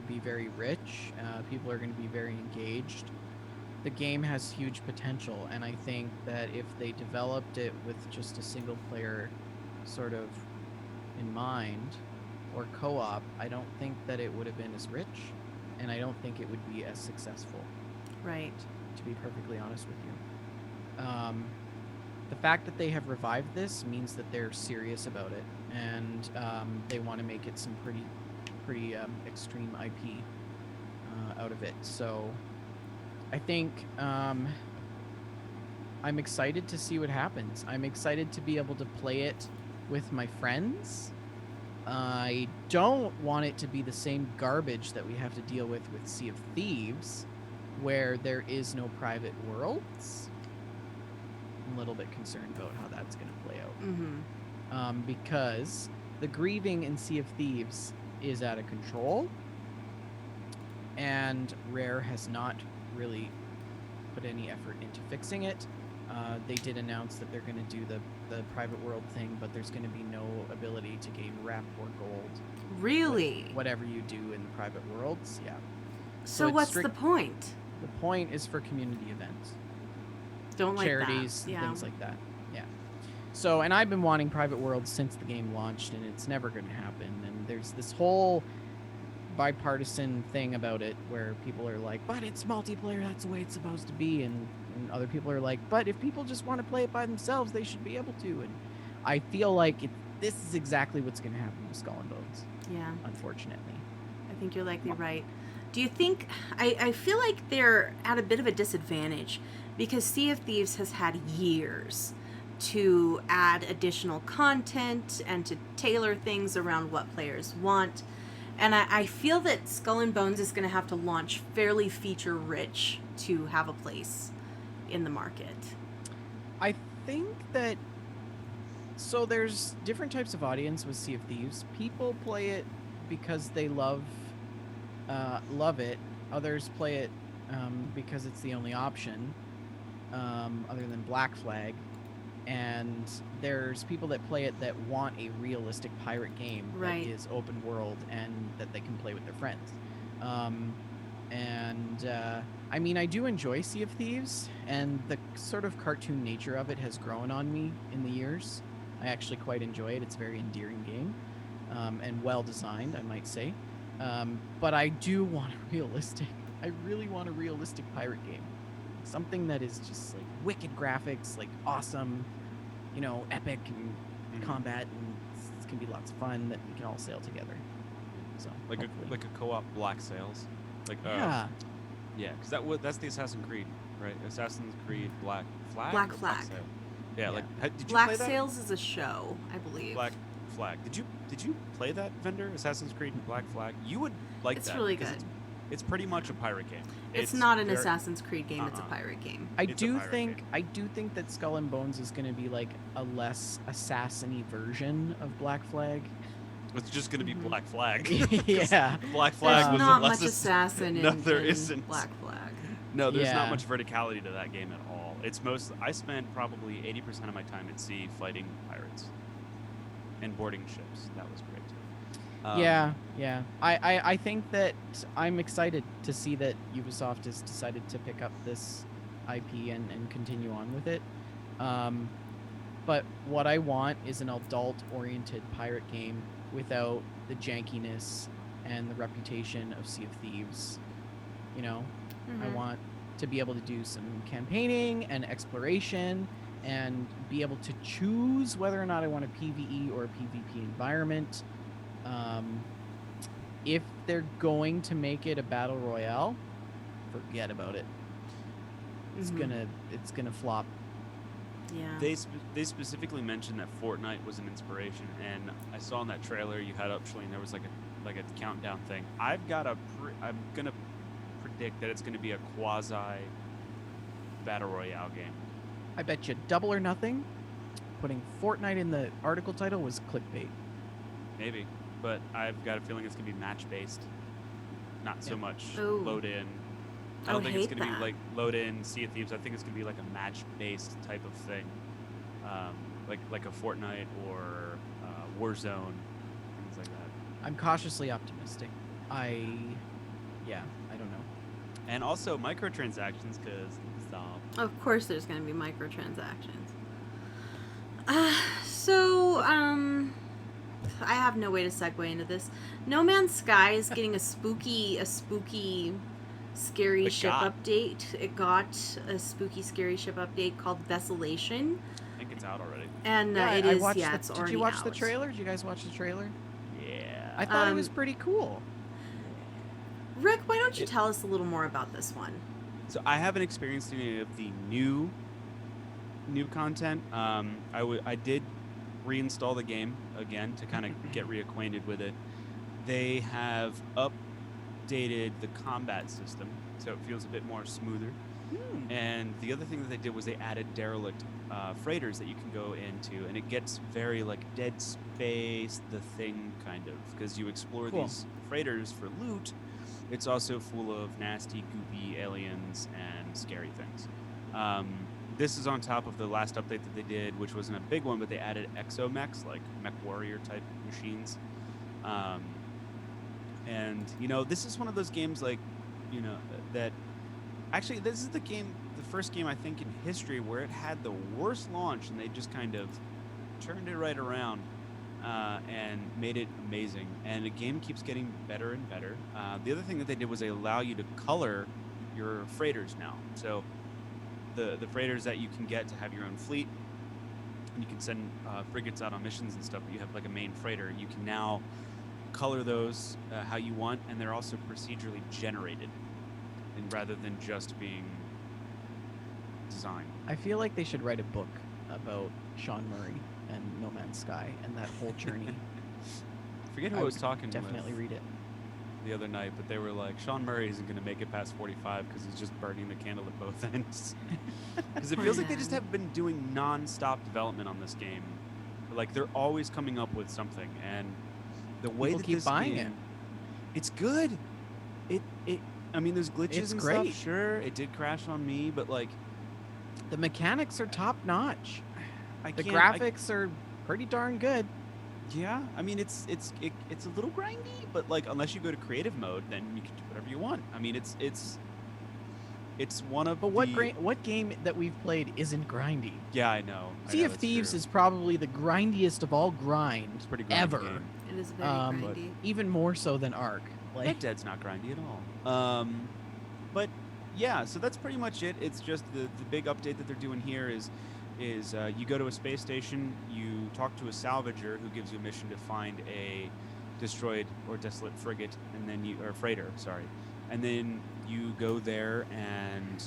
be very rich. People are gonna be very engaged. The game has huge potential, and I think that if they developed it with just a single player sort of in mind, or co-op, I don't think that it would have been as rich, and I don't think it would be as successful, Right. to be perfectly honest with you. The fact that they have revived this means that they're serious about it, and they want to make it some pretty extreme IP out of it. So I think I'm excited to see what happens. I'm excited to be able to play it with my friends. I don't want it to be the same garbage that we have to deal with Sea of Thieves, where there is no private worlds. I'm a little bit concerned about how that's going to play out. Mm-hmm. Because the grieving in Sea of Thieves is out of control, and Rare has not really put any effort into fixing it. They did announce that they're going to do the private world thing, but there's going to be no ability to gain rep or gold. Really? Whatever you do in the private worlds, yeah. So it's what's the point? The point is for community events, Don't like charities, that. and Yeah. things like that. Yeah. So, and I've been wanting private worlds since the game launched, and it's never going to happen. And there's this whole bipartisan thing about it where people are like, but it's multiplayer, that's the way it's supposed to be, and other people are like, but if people just want to play it by themselves, they should be able to. And I feel like this is exactly what's going to happen with Skull and Bones, Yeah. unfortunately. I think you're likely right. Do you think... I feel like they're at a bit of a disadvantage because Sea of Thieves has had years to add additional content and to tailor things around what players want. And I feel that Skull and Bones is going to have to launch fairly feature-rich to have a place in the market. I think that... So there's different types of audience with Sea of Thieves. People play it because they love it. Others play it because it's the only option, other than Black Flag. And there's people that play it that want a realistic pirate game Right. that is open world and that they can play with their friends. I mean, I do enjoy Sea of Thieves, and the sort of cartoon nature of it has grown on me in the years. I actually quite enjoy it. It's a very endearing game, and well designed, I might say. But I do want I really want a realistic pirate game. Something that is just like wicked graphics, like awesome, epic and combat, and it's gonna be lots of fun that we can all sail together. So like hopefully. a co-op Black Sails, like Yeah. yeah, because that's the Assassin's Creed, right? Assassin's Creed Black Flag. Black or Flag. Sail? Yeah, Yeah. like did you Black play that? Sails is a show, I believe. Black Flag. Did you play that, Vendor? Assassin's Creed and Black Flag. You would like It's that. really because good. It's pretty much a pirate game. It's not an very- Assassin's Creed game, it's a pirate game. I It's a do pirate think game. that Skull and Bones is going to be like a less assassin-y version of Black Flag. It's just going to be Mhm. Black Flag. Yeah. Black Flag There's was not a less much assassin No, in, there in isn't. Black Flag. No, there's Yeah. not much verticality to that game at all. It's I spent probably 80% of my time at sea fighting pirates and boarding ships. That was great too. Yeah. I think that I'm excited to see that Ubisoft has decided to pick up this IP and continue on with it. But what I want is an adult-oriented pirate game without the jankiness and the reputation of Sea of Thieves. I Mhm. want to be able to do some campaigning and exploration and be able to choose whether or not I want a PvE or a PvP environment. If they're going to make it a battle royale, forget about it. It's Mhm. gonna flop. Yeah. They specifically mentioned that Fortnite was an inspiration, and I saw in that trailer you had up, Shalene, there was like a countdown thing. I'm gonna predict that it's gonna be a quasi battle royale game. I bet you double or nothing. Putting Fortnite in the article title was clickbait. Maybe, but I've got a feeling it's gonna be match based, not so Yeah. much Ooh. load in. I I don't would think it's hate gonna be that. like load in Sea of Thieves. I think it's gonna be like a match based type of thing, like a Fortnite or Warzone, things like that. I'm cautiously optimistic. I don't know. And also microtransactions, because Of course, there's going to be microtransactions. So, I have no way to segue into this. No Man's Sky is getting a spooky, scary ship update. It got a spooky, scary ship update called Desolation, I think it's out already. and Yeah, it I is. watched Yeah, the- it's Did already you watch the out. trailer? Did you guys watch the trailer? Yeah. I thought it was pretty cool. Rick, why don't you tell us a little more about this one? So I haven't experienced any of the new content. I did reinstall the game again to kind of get reacquainted with it. They have updated the combat system, so it feels a bit more smoother. And the other thing that they did was they added derelict freighters that you can go into, and it gets very like Dead Space, The Thing kind of, because you explore Cool. these freighters for loot. It's also full of nasty, goopy aliens and scary things. This is on top of the last update that they did, which wasn't a big one, but they added exomechs, like mech warrior type machines. And this is one of those games, like, that actually, this is the first game I think in history where it had the worst launch, and they just kind of turned it right around and made it amazing. And the game keeps getting better and better. The other thing that they did was they allow you to color your freighters now. So the freighters that you can get to have your own fleet, and you can send frigates out on missions and stuff, but you have like a main freighter, you can now color those how you want, and they're also procedurally generated, and rather than just being designed. I feel like they should write a book about Sean Murray and No Man's Sky and that whole journey. I forget who I was would talking definitely with read it. the other night, but they were like, Sean Murray isn't going to make it past 45 because he's just burning the candle at both ends. Because it feels like they just have been doing non-stop development on this game. Like, they're always coming up with something, and the way People that keep this buying game, it. it's good. I mean, there's glitches It's and great. stuff. Sure, it did crash on me, but like, The mechanics are top notch. The I graphics are pretty darn good. Yeah, I mean, it's a little grindy, but like, unless you go to creative mode, then you can do whatever you want. I mean, it's one of But what game that we've played isn't grindy? Yeah, I know. Sea of Thieves is probably the grindiest of all grind It's a pretty grindy ever. game. It is very But grindy. even more so than Ark. Red Like, Dead's not grindy at all. But yeah, so that's pretty much it. It's just the big update that they're doing here is you go to a space station, you talk to a salvager who gives you a mission to find a destroyed or desolate frigate, and then freighter, sorry, and then you go there and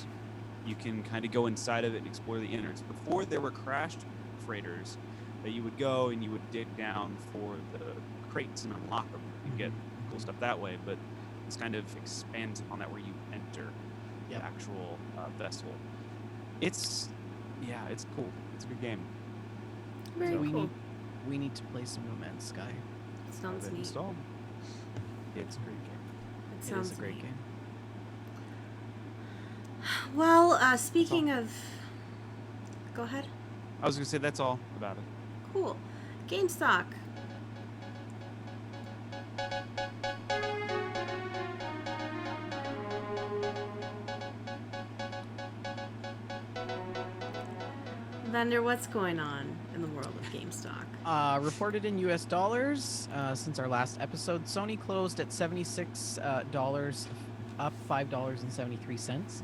you can kind of go inside of it and explore the innards. Before, there were crashed freighters that you would go and you would dig down for the crates and unlock them. You get cool stuff that way, but this kind of expands on that where you enter Yep. the actual vessel. It's cool. It's a good game. Very so cool. we need to play some No Man's Sky. Sounds Have it neat. installed. It's a great game. It It sounds is a great neat. game. Well, speaking of, go ahead. I was gonna say that's all about it. Cool. Gamestock. Vendor, what's going on in the world of GameStock? Reported in U.S. dollars since our last episode, Sony closed at $76, up $5.73.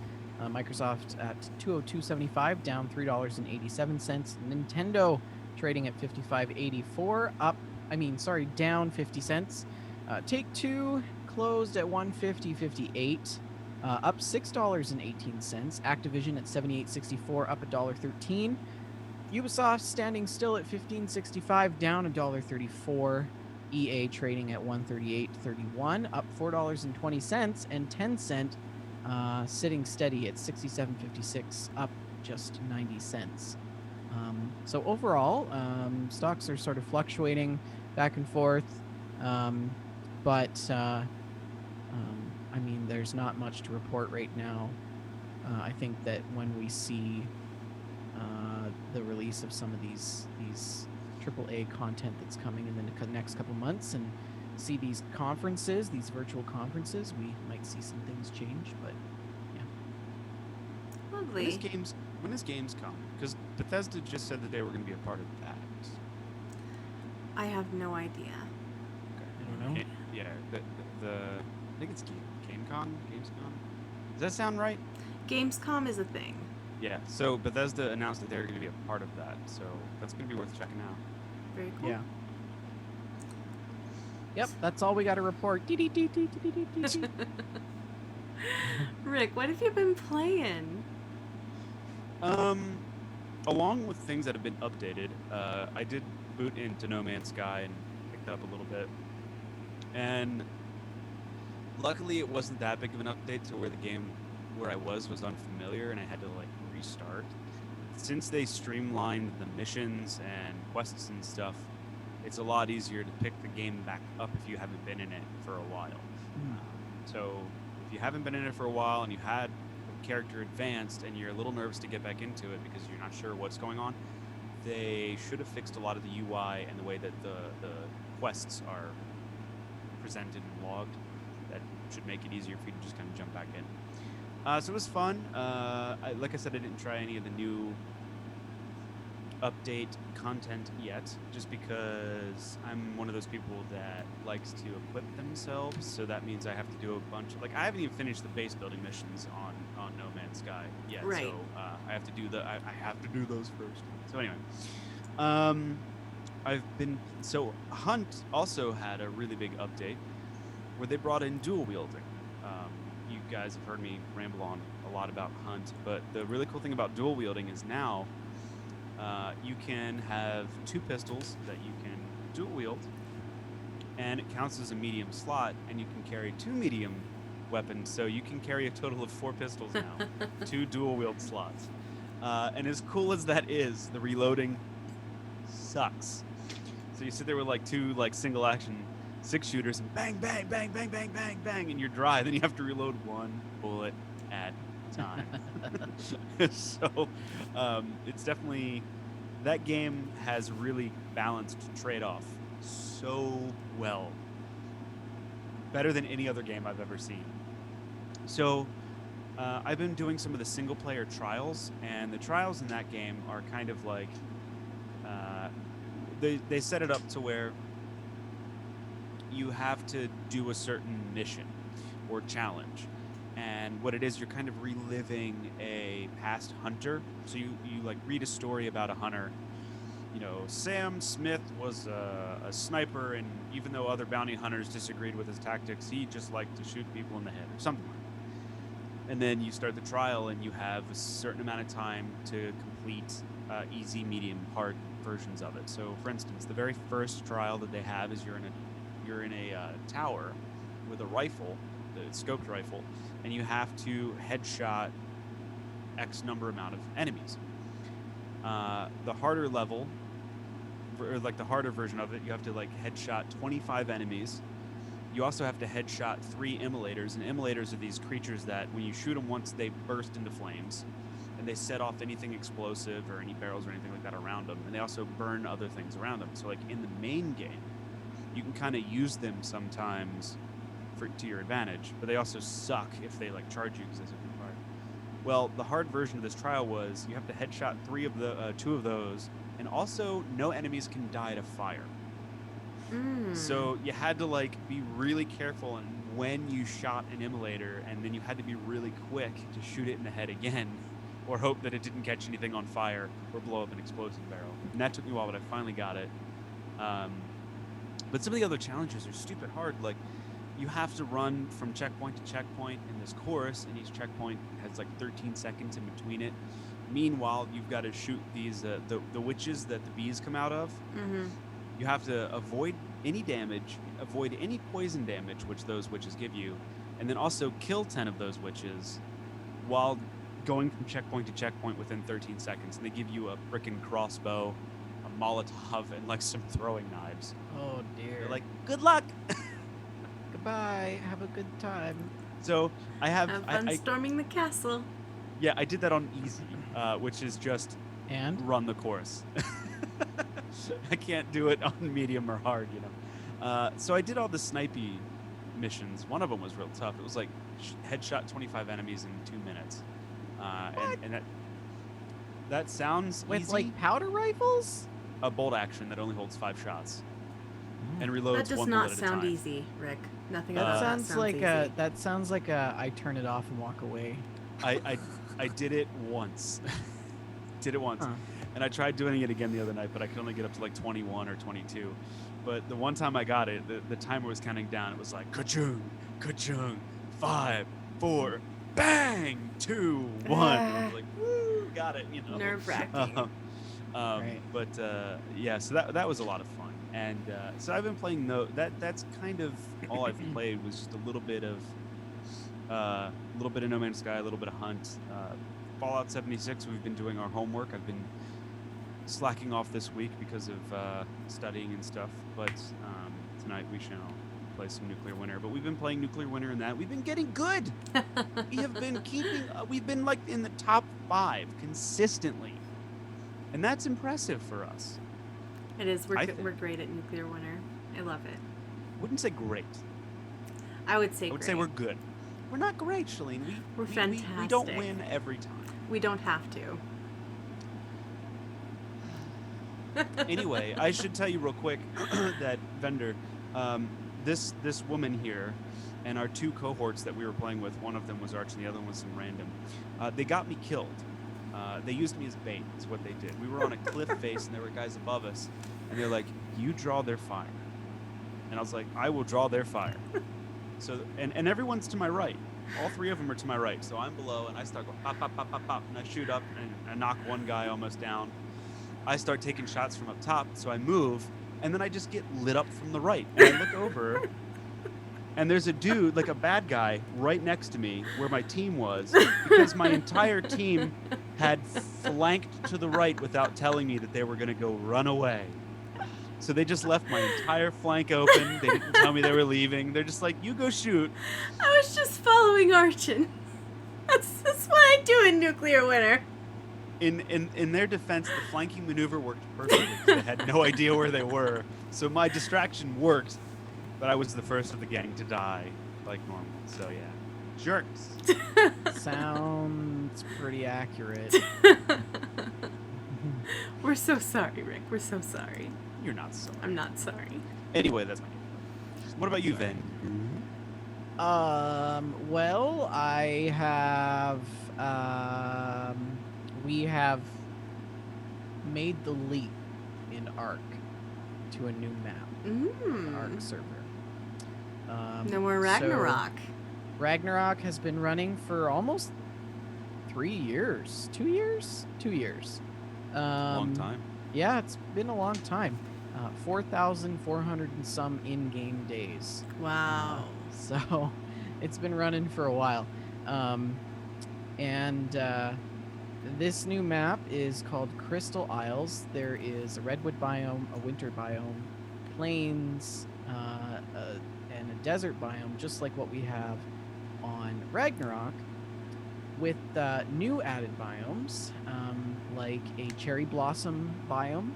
Microsoft at 202.75, down $3.87. Nintendo trading at 55.84, down 50 cents. Take-Two closed at 150.58, up $6.18. Activision at 78.64, up $1.13. Ubisoft standing still at 15.65, down $1.34. EA trading at 138.31, up $4.20, and Tencent sitting steady at 67.56, up just 90 cents. So overall, stocks are sort of fluctuating back and forth, but there's not much to report right now. I think that when we see the release of some of these AAA content that's coming in the next couple months, and see these conferences, these virtual conferences, we might see some things change. But yeah. Lovely. When does games come? Because Bethesda just said that they were going to be a part of that. I have no idea. I don't know. Yeah, I think it's Gamescom. Does that sound right? Gamescom is a thing. Yeah. So Bethesda announced that they're going to be a part of that. So that's going to be worth checking out. Very cool. Yeah. Yep, that's all we got to report. Rick, what have you been playing? Along with things that have been updated, I did boot into No Man's Sky and picked up a little bit. And luckily it wasn't that big of an update to where the game where I was unfamiliar and I had to restart. Since they streamlined the missions and quests and stuff, it's a lot easier to pick the game back up if you haven't been in it for a while. So if you haven't been in it for a while and you had a character advanced and you're a little nervous to get back into it because you're not sure what's going on, they should have fixed a lot of the UI and the way that the quests are presented and logged. That should make it easier for you to just kind of jump back in. So it was fun. Like I said, I didn't try any of the new update content yet, just because I'm one of those people that likes to equip themselves. So that means I have to do a bunch. I haven't even finished the base building missions on No Man's Sky yet. Right. So I have to do I have to do those first. So anyway, Hunt also had a really big update where they brought in dual wielding. You guys have heard me ramble on a lot about Hunt, but the really cool thing about dual wielding is now you can have two pistols that you can dual wield, and it counts as a medium slot, and you can carry two medium weapons, so you can carry a total of 4 pistols now, 2 dual wield slots. And as cool as that is, the reloading sucks. So you sit there with 2 single action 6-shooters and bang, bang, bang, bang, bang, bang, bang, and you're dry. Then you have to reload 1 bullet at a time. So it's definitely, that game has really balanced trade-off so well. Better than any other game I've ever seen. So I've been doing some of the single-player trials, and the trials in that game are kind of they set it up to where you have to do a certain mission or challenge. And what it is, you're kind of reliving a past hunter. So you read a story about a hunter. Sam Smith was a sniper, and even though other bounty hunters disagreed with his tactics, he just liked to shoot people in the head or something like that. And then you start the trial, and you have a certain amount of time to complete easy, medium, hard versions of it. So, for instance, the very first trial that they have is you're in a tower with a rifle, the scoped rifle, and you have to headshot X number amount of enemies. The harder level, or the harder version of it, you have to headshot 25 enemies. You also have to headshot 3 immolators, and immolators are these creatures that when you shoot them once, they burst into flames, and they set off anything explosive or any barrels or anything like that around them, and they also burn other things around them. So in the main game, you can kind of use them sometimes to your advantage, but they also suck if they charge you because they are fired. Well, the hard version of this trial was you have to headshot 2 of those, and also no enemies can die to fire. So you had to be really careful and when you shot an immolator, and then you had to be really quick to shoot it in the head again, or hope that it didn't catch anything on fire or blow up an explosive barrel. And that took me a while, but I finally got it. But some of the other challenges are stupid hard. Like, you have to run from checkpoint to checkpoint in this course, and each checkpoint has like 13 seconds in between it. Meanwhile, you've got to shoot these the witches that the bees come out of. Mm-hmm. You have to avoid any damage, avoid any poison damage, which those witches give you, and then also kill 10 of those witches while going from checkpoint to checkpoint within 13 seconds. And they give you a frickin' crossbow, a Molotov, and like some throwing knives. Oh dear. They're like, good luck. Goodbye. Have a good time. So I have fun storming the castle. Yeah, I did that on easy, which is just And run the course. I can't do it on medium or hard, you know. So I did all the snipey missions. One of them was real tough. It was like headshot 25 enemies in 2 minutes. And that sounds with easy. like powder rifles? A bolt action that only holds 5 shots and Mm. reloads That does one not bullet at a sound time. easy, Rick. Nothing That about sounds that like easy. I turn it off and walk away. I did it once. Did it once. Huh. And I tried doing it again the other night, but I could only get up to like 21 or 22. But the one time I got it, the timer was counting down. It was like, ka-chung, ka-chung, 5, 4, bang, 2, 1. And I was like, woo, got it, you know. Nerve-wracking. Right. But yeah, so that was a lot of fun. And so I've been playing that's kind of all I've played was just a little bit of No Man's Sky, a little bit of Hunt. Fallout 76, we've been doing our homework. I've been slacking off this week because of studying and stuff. But tonight we shall play some Nuclear Winter. But we've been playing Nuclear Winter and that. We've been getting good. We have been we've been like in the top 5 consistently. And that's impressive for us. It is. I think- We're great at Nuclear Winter. I love it. Wouldn't say great. I would say I would great. say we're good. We're not great, Shalene. We're We don't fantastic. win every time. We don't have to. Anyway, I should tell you real quick that Vendor, this woman here, and our 2 cohorts that we were playing with, one of them was Arch and the other one was some random. They got me killed. They used me as bait. Is what they did. We were on a cliff face, and there were guys above us, and they're like, "You draw their fire," and I was like, "I will draw their fire." So and everyone's to my right. All 3 of them are to my right. So I'm below, and I start going pop, pop, pop, pop, pop, and I shoot up, and I knock one guy almost down. I start taking shots from up top, so I move, and then I just get lit up from the right. And I look over, and there's a dude, like a bad guy, right next to me where my team was, because my entire team had flanked to the right without telling me that they were going to go run away. So they just left my entire flank open. They didn't tell me they were leaving. They're just like, you go shoot. I was just following Archon. That's what I do in Nuclear Winter. In their defense, the flanking maneuver worked perfectly. They had no idea where they were. So my distraction worked, but I was the first of the gang to die, like normal. So yeah. Jerks. Sounds pretty accurate. We're so sorry, Rick. We're so sorry. You're not sorry. I'm not sorry. Anyway, that's my What about you, Ven? Well, I have, we have made the leap in Ark to a new map, the Ark server. No more so Ragnarok. Ragnarok has been running for almost 3 years. 2 years? 2 years. Long time. Yeah, it's been a long time. 4,400 and some in-game days. Wow. So it's been running for a while. This new map is called Crystal Isles. There is a redwood biome, a winter biome, plains, and a desert biome, just like what we have on Ragnarok, with new added biomes, like a cherry blossom biome,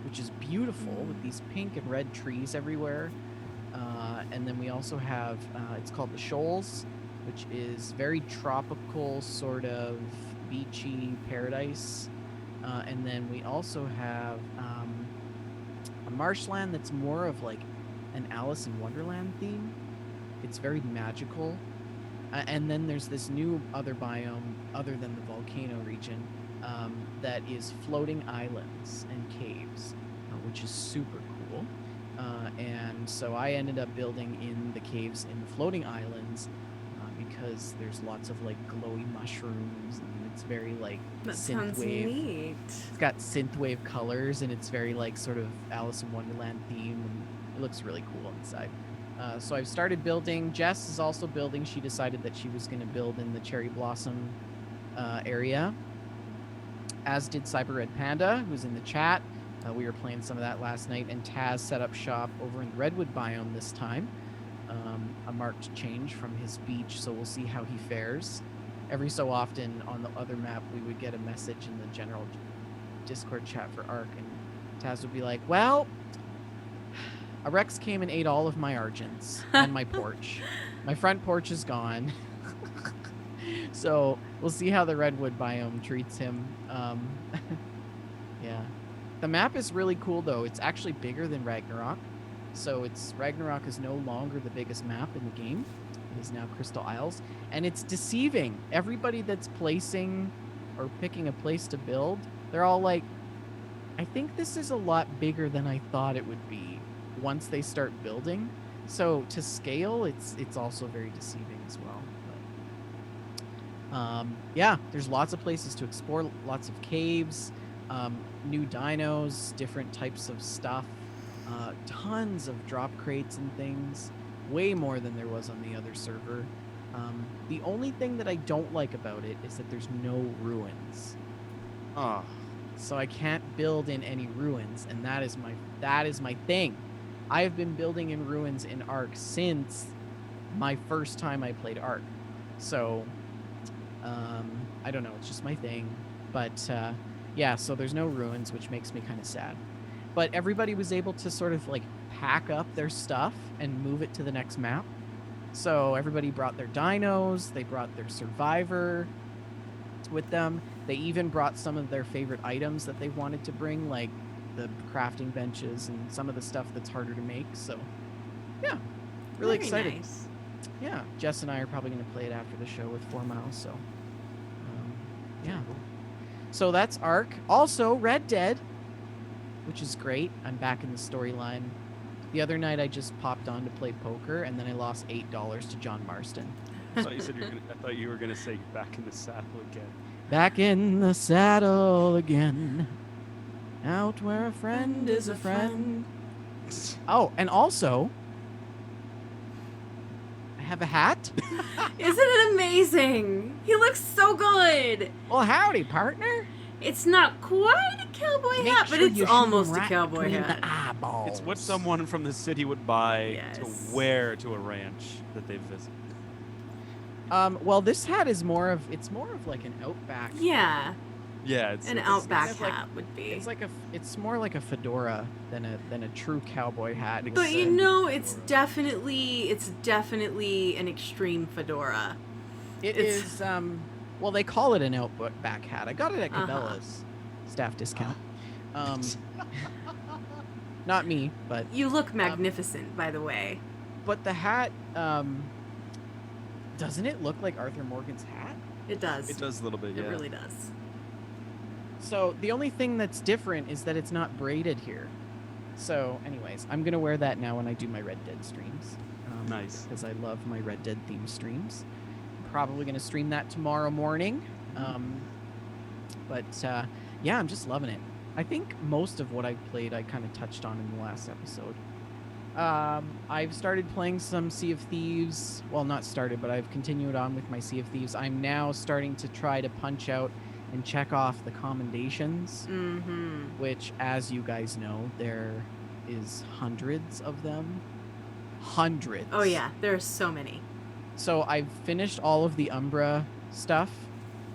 which is beautiful with these pink and red trees everywhere. And then we also have, it's called the Shoals, which is very tropical, sort of beachy paradise. And then we also have a marshland that's more of like an Alice in Wonderland theme. it's very magical. And then there's this new other biome, other than the volcano region, that is floating islands and caves, which is super cool. And so I ended up building in the caves in the floating islands because there's lots of like glowy mushrooms, and it's very like That sounds neat. It's got synthwave colors, and it's very like sort of Alice in Wonderland theme, and it looks really cool inside. So I've started building. Jess is also building. She decided that she was going to build in the cherry blossom area, as did Cyber Red Panda, who's in the chat. We were playing some of that last night, and Taz set up shop over in the Redwood biome this time. A marked change from his beach, so we'll see how he fares. Every so often on the other map, we would get a message in the general Discord chat for Ark, and Taz would be like, well, a Rex came and ate all of my Argents and my porch. My front porch is gone. So we'll see how the Redwood biome treats him. Yeah. The map is really cool, though. It's actually bigger than Ragnarok. So Ragnarok is no longer the biggest map in the game. It is now Crystal Isles. And it's deceiving. Everybody that's placing or picking a place to build, they're all like, I think this is a lot bigger than I thought it would be once they start building. So to scale, it's also very deceiving as well. But, yeah, there's lots of places to explore, lots of caves, new dinos, different types of stuff, tons of drop crates and things, way more than there was on the other server. The only thing that I don't like about it is that there's no ruins. Oh, So I can't build in any ruins, and that is my thing. I have been building in ruins in Ark since my first time I played Ark. So I don't know, it's just my thing. But yeah, so there's no ruins, which makes me kind of sad. But everybody was able to sort of like pack up their stuff and move it to the next map. So everybody brought their dinos, they brought their survivor with them. They even brought some of their favorite items that they wanted to bring, like the crafting benches and some of the stuff that's harder to make. So yeah, really Very excited. nice. Yeah, Jess and I are probably going to play it after the show with 4 Miles. So yeah. So that's Ark. Also, Red Dead, which is great. I'm back in the storyline. The other night, I just popped on to play poker, and then I lost $8 to John Marston. I thought you were gonna say back in the saddle again. Back in the saddle again, out where a friend is a friend. Oh, and also, I have a hat. Isn't it amazing? He looks so good. Well, howdy, partner. It's not quite a cowboy Make hat, but sure it's you shoot almost him a right cowboy between hat. the eyeballs. It's what someone from the city would buy Yes. to wear to a ranch that they visit. Well, this hat is more of like an outback. Yeah, Yeah, it's an it's- outback it's like- hat would be. It's more like a fedora than a true cowboy hat. with But you the- know, it's definitely an extreme fedora. It it's- is. Well, they call it an outback hat. I got it at Uh-huh. Cabela's staff discount. Not me, but You look magnificent, by the way. the hat. Doesn't it look like Arthur Morgan's hat? It does. It does a little bit, yeah. It really does. So the only thing that's different is that it's not braided here. So, anyways, I'm gonna wear that now when I do my Red Dead streams. Nice. Because I love my Red Dead theme streams. Probably gonna stream that tomorrow morning. Yeah, I'm just loving it. I think most of what I've played I kind of touched on in the last episode. I've started playing some Sea of Thieves. Well, not started, but I've continued on with my Sea of Thieves. I'm now starting to try to punch out and check off the commendations, Mm-hmm. which, as you guys know, there is hundreds of them. Hundreds. Oh yeah, there are so many. So I've finished all of the Umbra stuff,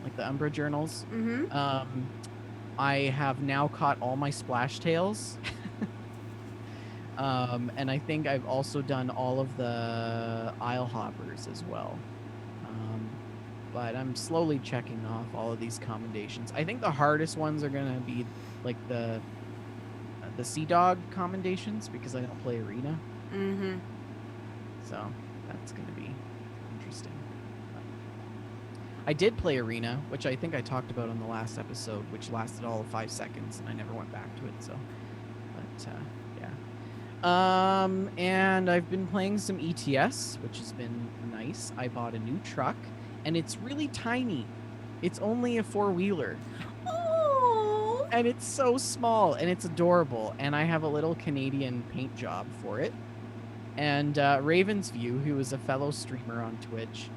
like the Umbra journals. Mm-hmm. I have now caught all my splash tails. And I think I've also done all of the Isle Hoppers as well. But I'm slowly checking off all of these commendations. I think the hardest ones are going to be like the Sea Dog commendations because I don't play Arena. Mm-hmm. So, that's going to be interesting. I did play Arena, which I think I talked about on the last episode, which lasted all of 5 seconds, and I never went back to it. So, but yeah. And I've been playing some ETS, which has been nice. I bought a new truck, and it's really tiny. It's only a 4-wheeler. Oh. And it's so small, and it's adorable. And I have a little Canadian paint job for it. And Ravensview, who is a fellow streamer on Twitch,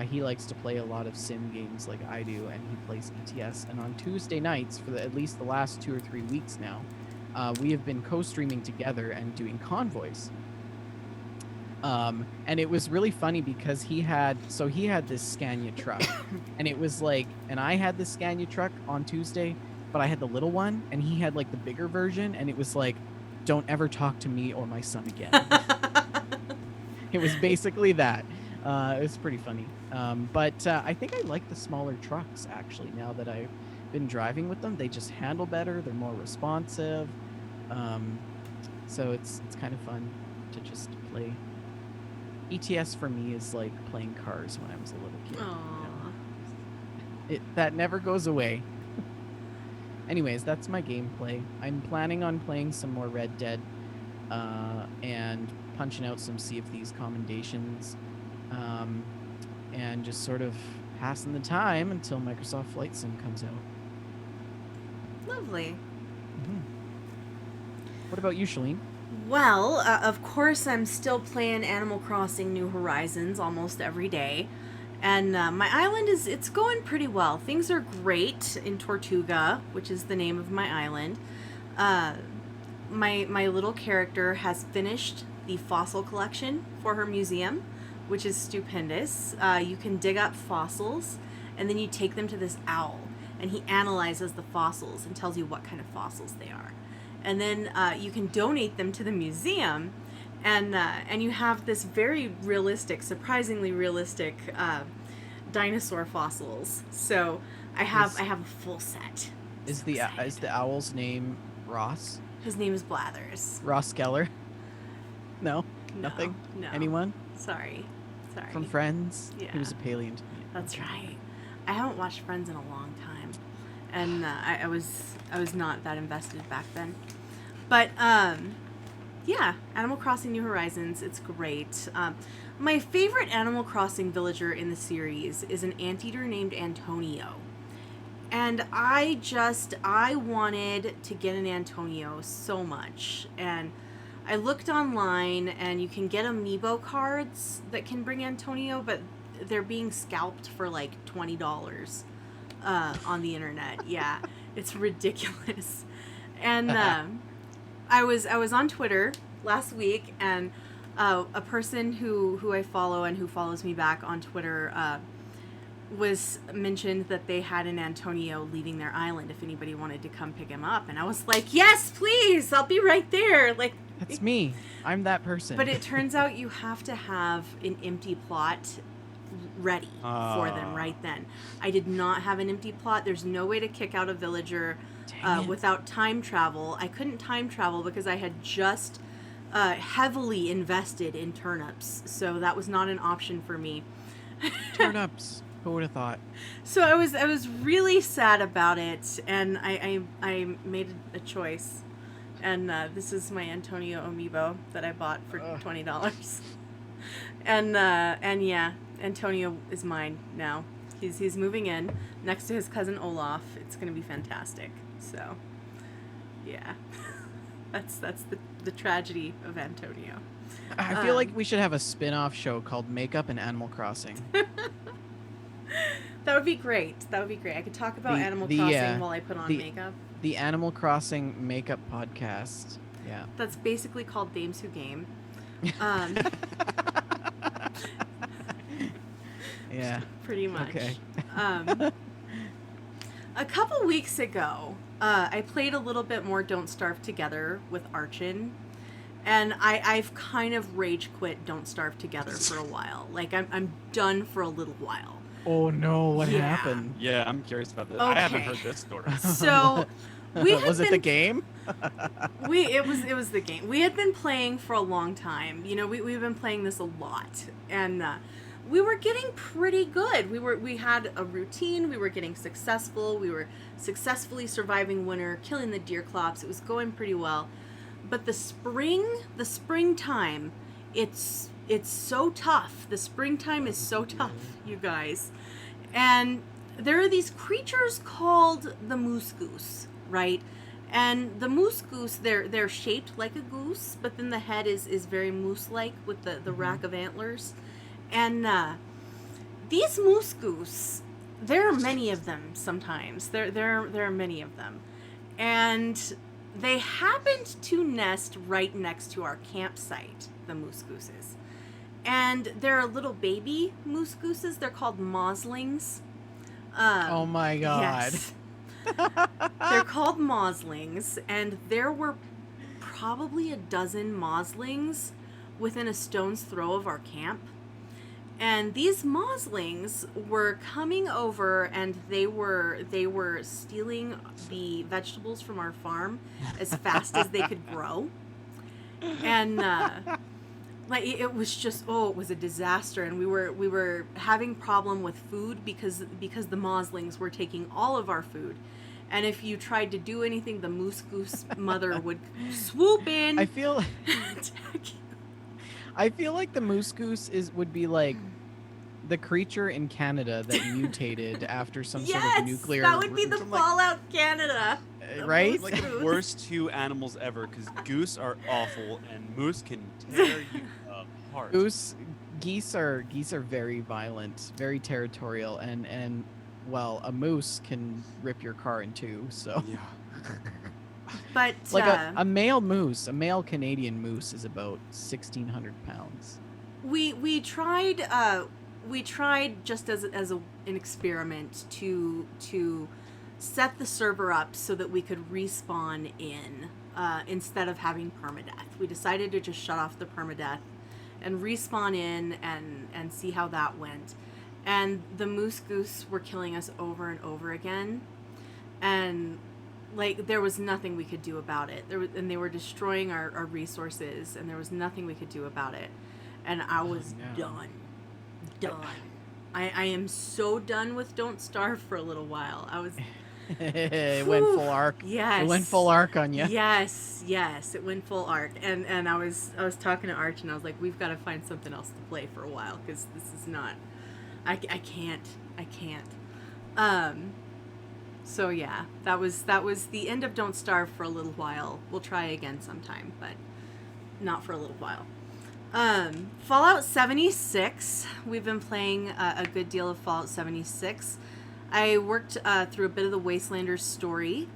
he likes to play a lot of sim games like I do, and he plays ETS. And on Tuesday nights, for at least the last 2 or 3 weeks now, we have been co-streaming together and doing convoys. And it was really funny because he had this Scania truck, and it was like, and I had this Scania truck on Tuesday, but I had the little one, and he had like the bigger version, and it was like, don't ever talk to me or my son again. It was basically that. It was pretty funny. But I think I like the smaller trucks, actually, now that I've been driving with them. They just handle better. They're more responsive. So it's kind of fun to just play. ETS for me is like playing cars when I was a little kid. You know? That never goes away. Anyways, that's my gameplay. I'm planning on playing some more Red Dead and punching out some Sea of Thieves commendations. And just sort of passing the time until Microsoft Flight Sim comes out. Lovely. Mm-hmm. What about you, Shalene? Well, of course, I'm still playing Animal Crossing New Horizons almost every day. And my island it's going pretty well. Things are great in Tortuga, which is the name of my island. My little character has finished the fossil collection for her museum, which is stupendous. You can dig up fossils, and then you take them to this owl, and he analyzes the fossils and tells you what kind of fossils they are. And then you can donate them to the museum, and you have this very realistic, surprisingly realistic dinosaur fossils. So I have a full set. Is the owl's name Ross? His name is Blathers. Ross Geller? No, nothing. No. Anyone? Sorry. From Friends? Yeah. He was a paleontologist. That's right. I haven't watched Friends in a long time, and I was not that invested back then. But yeah, Animal Crossing New Horizons, it's great. My favorite Animal Crossing villager in the series is an anteater named Antonio. And I wanted to get an Antonio so much. And I looked online, and you can get amiibo cards that can bring Antonio, but they're being scalped for like $20 on the internet. Yeah, it's ridiculous. And I was on Twitter last week, and a person who I follow and who follows me back on Twitter was mentioned that they had an Antonio leaving their island if anybody wanted to come pick him up. And I was like, yes, please, I'll be right there. Like, that's me. I'm that person. But it turns out you have to have an empty plot ready for them right then. I did not have an empty plot. There's no way to kick out a villager without time travel. I couldn't time travel because I had just heavily invested in turnips, so that was not an option for me. Turnips. Who would have thought? So I was really sad about it, and I made a choice, and this is my Antonio amiibo that I bought for $20, and yeah, Antonio is mine now. He's moving in next to his cousin Olaf. It's gonna be fantastic. So yeah, that's the tragedy of Antonio. I feel like we should have a spin-off show called Makeup and Animal Crossing. That would be great. I could talk about Animal Crossing while I put on makeup. The Animal Crossing Makeup Podcast. Yeah. That's basically called Dames Who Game. Yeah. Pretty much. Okay. A couple weeks ago, I played a little bit more Don't Starve Together with Archon. And I've kind of rage quit Don't Starve Together for a while. Like, I'm done for a little while. Oh no, what Yeah. happened? Yeah, I'm curious about this. Okay. I haven't heard this story. So, We had Was it the game? it was the game. We had been playing for a long time. You know, we've been playing this a lot, and we were getting pretty good. We had a routine. We were getting successful. We were successfully surviving winter, killing the deer clops. It was going pretty well. But the springtime, it's so tough. The springtime is so tough, you guys. And there are these creatures called the moose goose, right? And the moose goose, they're shaped like a goose, but then the head is very moose-like with the rack of antlers. And these moose goose, there are many of them sometimes. There are many of them. And they happened to nest right next to our campsite, the moose gooses. And there are little baby moose gooses. They're called moslings. Oh my god. Yes. They're called moslings, and there were probably a dozen moslings within a stone's throw of our camp. And these moslings were coming over, and they were stealing the vegetables from our farm as fast as they could grow. And like it was just it was a disaster, and we were having problem with food because the moslings were taking all of our food. And if you tried to do anything, the moose goose mother would swoop in. I feel attack you. I feel like the moose goose would be like the creature in Canada that mutated after some sort of nuclear. That would be the Fallout Canada. Right? It's like the worst two animals ever, because goose are awful and moose can tear you apart. Geese are very violent, very territorial, and well, a moose can rip your car in two. So Yeah. But like a male moose, a male Canadian moose is about 1,600 pounds. we tried just as an experiment to set the server up so that we could respawn in instead of having permadeath. We decided to just shut off the permadeath and respawn in and see how that went. And the moose goose were killing us over and over again, and like there was nothing we could do about it. And they were destroying our resources, and there was nothing we could do about it. And I was done. I am so done with Don't Starve for a little while. I was. It went full arc. Yes. It went full arc on you. Yes, it went full arc. And I was talking to Arch, and I was like, we've got to find something else to play for a while, because this is not. I can't. So yeah, that was the end of Don't Starve for a little while. We'll try again sometime, but not for a little while. Fallout 76. We've been playing a good deal of Fallout 76. I worked through a bit of the Wastelanders story,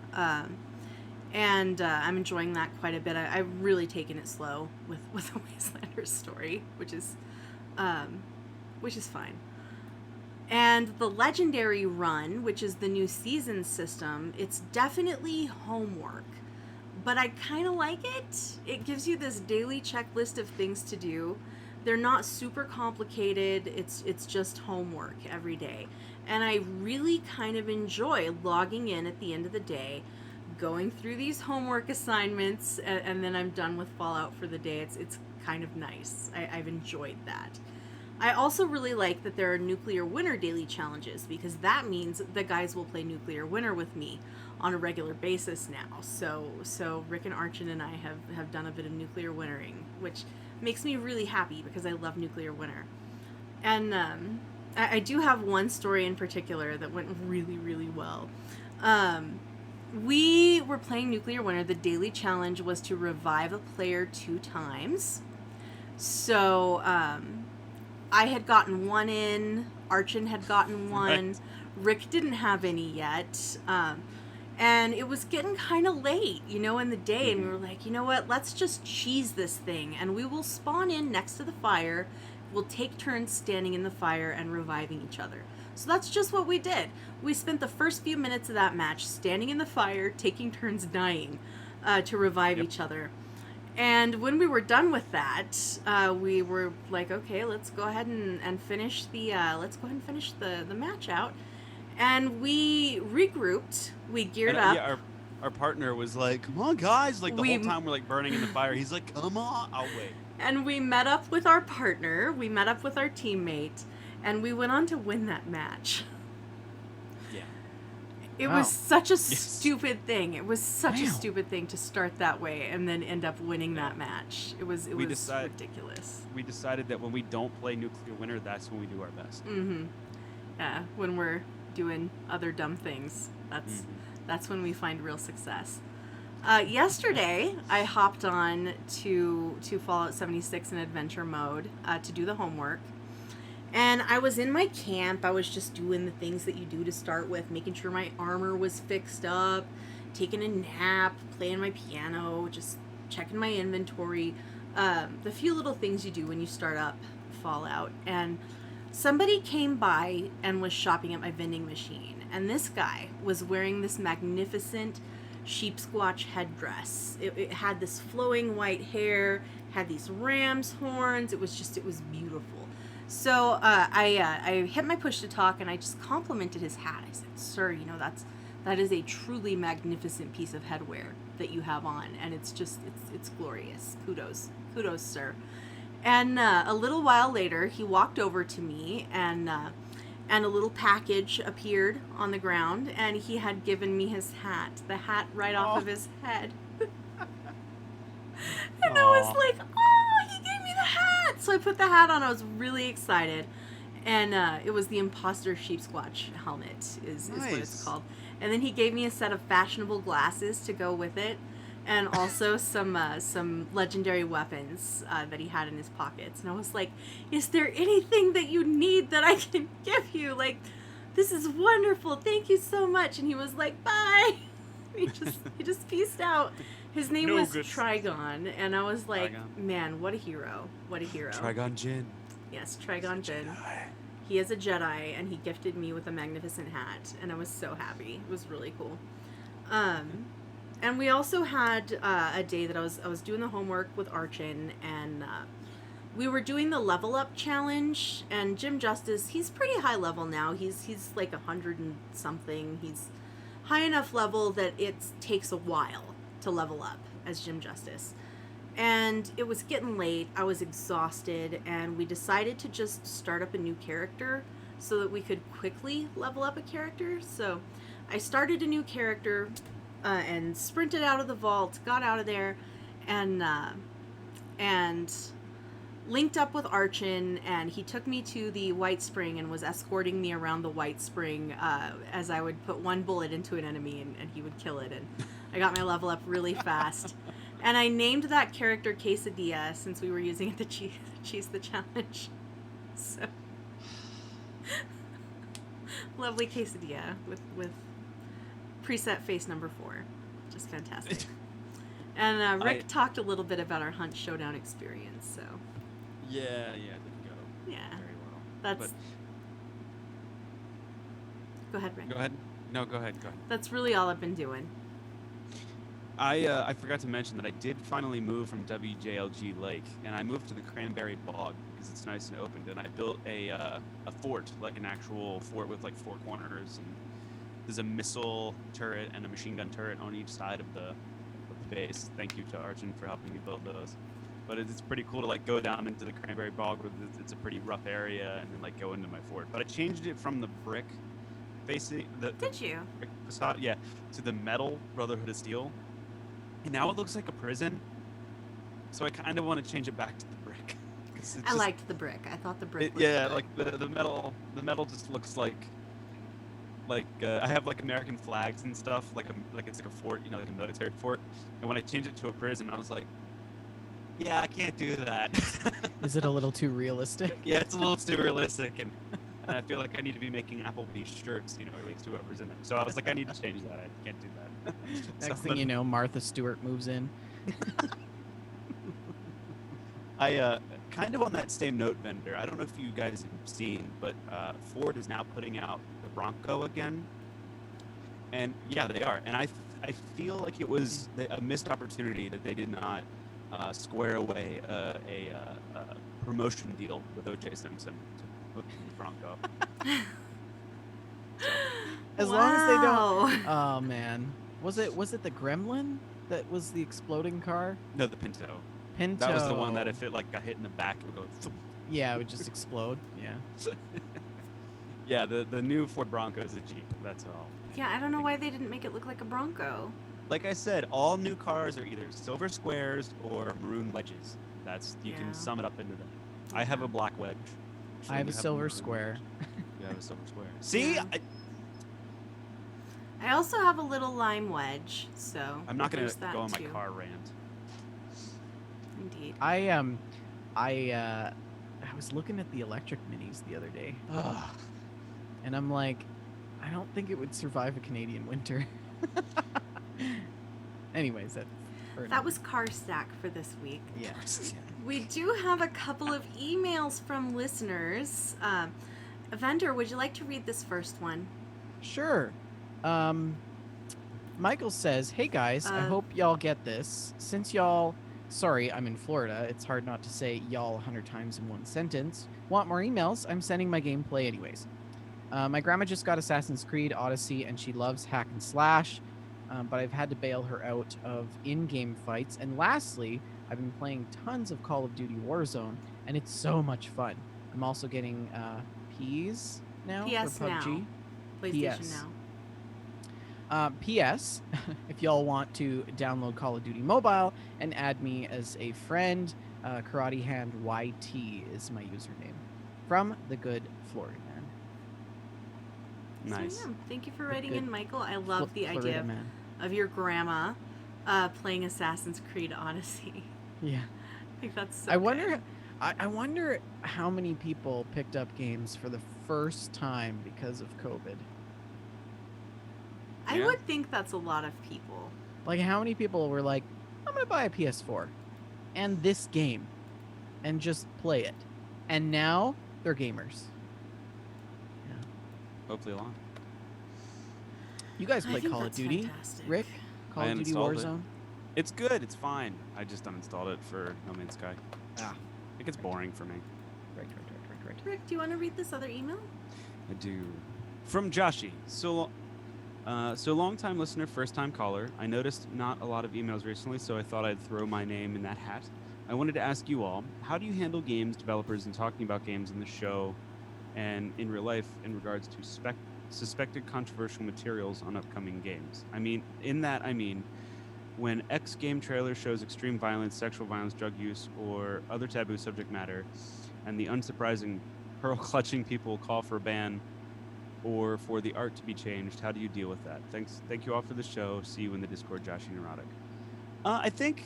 and I'm enjoying that quite a bit. I've really taken it slow with the Wastelanders story, which is fine. And the Legendary Run, which is the new season system, it's definitely homework. But I kind of like it. It gives you this daily checklist of things to do. They're not super complicated. It's just homework every day. And I really kind of enjoy logging in at the end of the day, going through these homework assignments, and then I'm done with Fallout for the day. It's kind of nice. I've enjoyed that. I also really like that there are Nuclear Winter daily challenges, because that means the guys will play Nuclear Winter with me on a regular basis now. So Rick and Archon and I have done a bit of Nuclear Wintering, which makes me really happy because I love Nuclear Winter. And I do have one story in particular that went really, really well. We were playing Nuclear Winter. The daily challenge was to revive a player 2 times. So I had gotten one in, Archon had gotten one, right. Rick didn't have any yet, and it was getting kind of late, in the day, and we were like, you know what, let's just cheese this thing, and we will spawn in next to the fire, we'll take turns standing in the fire and reviving each other. So that's just what we did. We spent the first few minutes of that match standing in the fire, taking turns dying to revive each other. And when we were done with that, we were like, okay, let's go ahead and finish the match out. And we regrouped. We geared up. Yeah, our partner was like, "Come on, guys!" Like the We- whole time we're like burning in the fire. He's like, "Come on, I'll wait." And we met up with our partner, we met up with our teammate, and we went on to win that match. Yeah. It Wow. was such a Yes. stupid thing. It was such a Wow. stupid thing to start that way and then end up winning Yeah. that match. It was We decide- ridiculous. We decided that when we don't play Nuclear Winter, that's when we do our best. Mm-hmm. Yeah, when we're doing other dumb things, that's when we find real success. Yesterday, I hopped on to Fallout 76 in adventure mode to do the homework. And I was in my camp. I was just doing the things that you do to start with, making sure my armor was fixed up, taking a nap, playing my piano, just checking my inventory. The few little things you do when you start up Fallout. And somebody came by and was shopping at my vending machine. And this guy was wearing this magnificent sheep squatch headdress. It had this flowing white hair, had these ram's horns. It was beautiful. So I hit my push to talk and I just complimented his hat. I said, "Sir, that is a truly magnificent piece of headwear that you have on, and it's glorious. Kudos, sir." And a little while later, he walked over to me and a little package appeared on the ground, and he had given me his hat, the hat right off of his head. And I was like, "Oh, he gave me the hat!" So I put the hat on. I was really excited, and it was the Imposter Sheep Squatch helmet, is what it's Nice. called. And then he gave me a set of fashionable glasses to go with it, and also some legendary weapons that he had in his pockets. And I was like, "Is there anything that you need that I can give you? Like, this is wonderful. Thank you so much." And he was like, "Bye." he just peaced out. His name No was good- Trigon, and I was like, Trigon. "Man, what a hero! What a hero!" Trigon Jin. Yes, Trigon Jin. He is a Jedi, and he gifted me with a magnificent hat, and I was so happy. It was really cool. And we also had a day that I was doing the homework with Archon, and we were doing the level up challenge. And Jim Justice, he's pretty high level now. He's like 100 and something. He's high enough level that it takes a while to level up as Jim Justice. And it was getting late. I was exhausted, and we decided to just start up a new character so that we could quickly level up a character. So I started a new character and sprinted out of the vault, got out of there, and linked up with Archon, and he took me to the White Spring and was escorting me around the White Spring as I would put one bullet into an enemy and he would kill it. And I got my level up really fast. And I named that character Quesadilla since we were using it to cheese the challenge. So lovely Quesadilla with preset face number 4. Just fantastic. And Rick talked a little bit about our Hunt Showdown experience, so Yeah, it didn't go yeah. very well. That's Go ahead, Rick. Go ahead. No, go ahead. That's really all I've been doing. I forgot to mention that I did finally move from WJLG Lake, and I moved to the Cranberry Bog because it's nice and open. And I built a fort, like an actual fort with like 4 corners, and there's a missile turret and a machine gun turret on each side of the base. Thank you to Archon for helping me build those. But it's pretty cool to like go down into the Cranberry Bog, where it's a pretty rough area, and then like go into my fort. But I changed it from the brick facing Did you? brick facade, yeah, to the metal Brotherhood of Steel. And now it looks like a prison, so I kind of want to change it back to the brick. I liked the brick. I thought the brick was yeah, good. like the metal just looks like I have like American flags and stuff, like it's like a fort, like a military fort. And when I changed it to a prison, I was like, yeah, I can't do that. Is it a little too realistic? Yeah, it's a little too realistic, and I feel like I need to be making Applebee's shirts, at least whoever's in it. So I was like, I need to change that. I can't do that. Next thing you know, Martha Stewart moves in. I kind of on that same note, Vendor. I don't know if you guys have seen, but Ford is now putting out the Bronco again, and yeah, they are. And I feel like it was a missed opportunity that they did not square away a promotion deal with O.J. Simpson to put in the Bronco. As long as they Wow. don't. Oh man. Was it the Gremlin that was the exploding car? No, the Pinto. Pinto. That was the one that if it like got hit in the back, it would go. Thump. Yeah, it would just explode. Yeah. Yeah, the new Ford Bronco is a Jeep. That's all. Yeah, I don't know why they didn't make it look like a Bronco. Like I said, all new cars are either silver squares or maroon wedges. You Yeah. can sum it up into that. I have a black wedge. I have a You silver maroon square. wedge. You have a silver square. See, Yeah. I also have a little lime wedge, so I'm not gonna there's that go on my too. car rant. Indeed. I was looking at the electric minis the other day, Ugh. and I'm like, I don't think it would survive a Canadian winter. Anyways, That was Car Stack for this week. yeah. We do have a couple of emails from listeners. Vendor, would you like to read this first one? Sure. Michael says, "Hey guys, I hope y'all get this. Since y'all, sorry, I'm in Florida. It's hard not to say y'all 100 times in one sentence. Want more emails? I'm sending my gameplay anyways. My grandma just got Assassin's Creed Odyssey, and she loves hack and slash, but I've had to bail her out of in-game fights. And lastly, I've been playing tons of Call of Duty Warzone, and it's so much fun. I'm also getting Ps now PS for PUBG. now. PlayStation PS. now. P.S. If y'all want to download Call of Duty Mobile and add me as a friend, Karate Hand YT is my username. From the good Florida man. Nice. So, yeah, thank you for The writing good in, Michael. I love the Florida idea man. of your grandma playing Assassin's Creed Odyssey. Yeah. I think that's so I good. wonder. I wonder how many people picked up games for the first time because of COVID. I Yeah. would think that's a lot of people. Like, how many people were like, I'm going to buy a PS4 and this game and just play it. And now they're gamers. Hopefully a lot. You guys I play think Call of that's Duty, fantastic. Rick? Call I of Duty uninstalled it. Warzone? It's good. It's fine. I just uninstalled it for No Man's Sky. Ah, It gets boring for me. right. Rick, do you want to read this other email? I do. From Joshi. So long-time listener, first-time caller. I noticed not a lot of emails recently, so I thought I'd throw my name in that hat. I wanted to ask you all, how do you handle games developers and talking about games in the show and in real life in regards to suspected controversial materials on upcoming games? I mean, when X game trailer shows extreme violence, sexual violence, drug use, or other taboo subject matter, and the unsurprising pearl-clutching people call for a ban or for the art to be changed, how do you deal with that? Thank you all for the show. See you in the Discord, Joshy Neurotic. I think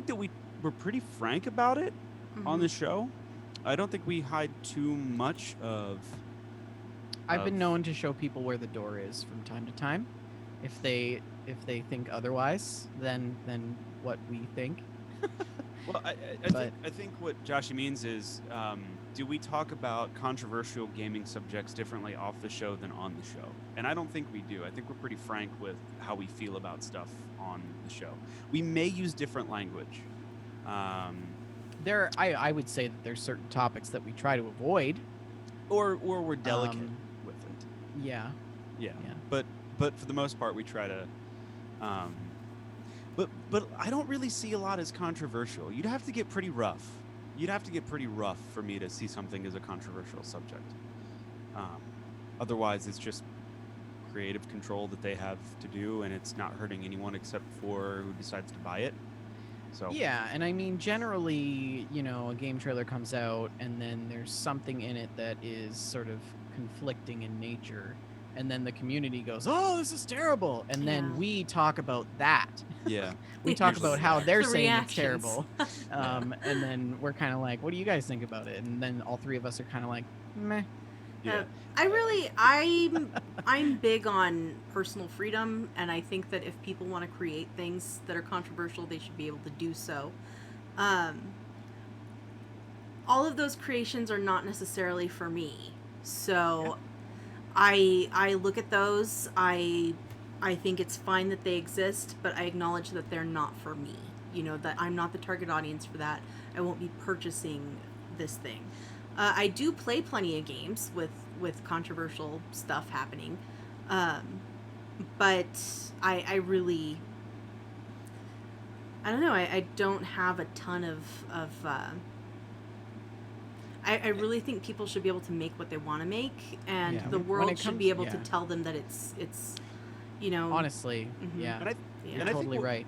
that we're pretty frank about it on the show. I don't think we hide too much of. I've been known to show people where the door is from time to time. If they think otherwise than what we think. Well, I think what Joshy means is, do we talk about controversial gaming subjects differently off the show than on the show? And I don't think we do. I think we're pretty frank with how we feel about stuff on the show. We may use different language. I would say that there's certain topics that we try to avoid. Or we're delicate with it. Yeah. Yeah. But for the most part, we try to. But I don't really see a lot as controversial. You'd have to get pretty rough. For me to see something as a controversial subject. Otherwise, it's just creative control that they have to do, and it's not hurting anyone except for who decides to buy it. So Yeah, and I mean, generally, a game trailer comes out, and then there's something in it that is sort of conflicting in nature, and then the community goes, "Oh, this is terrible," and Yeah. then we talk about that. yeah. We talk about how they're The saying it's reactions. terrible, and then we're kind of like, "What do you guys think about it?" And then all three of us are kind of like, "Meh." Yeah. I'm big on personal freedom, and I think that if people want to create things that are controversial, they should be able to do so. All of those creations are not necessarily for me, so I look at those. I think it's fine that they exist, but I acknowledge that they're not for me. That I'm not the target audience for that. I won't be purchasing this thing. I do play plenty of games with controversial stuff happening. but I really, I don't know. I don't have a ton of I really think people should be able to make what they want to make, and Yeah. the When world it should comes- be able yeah. to tell them that it's Honestly, Mhm. yeah, And I, yeah. and I think totally what- right.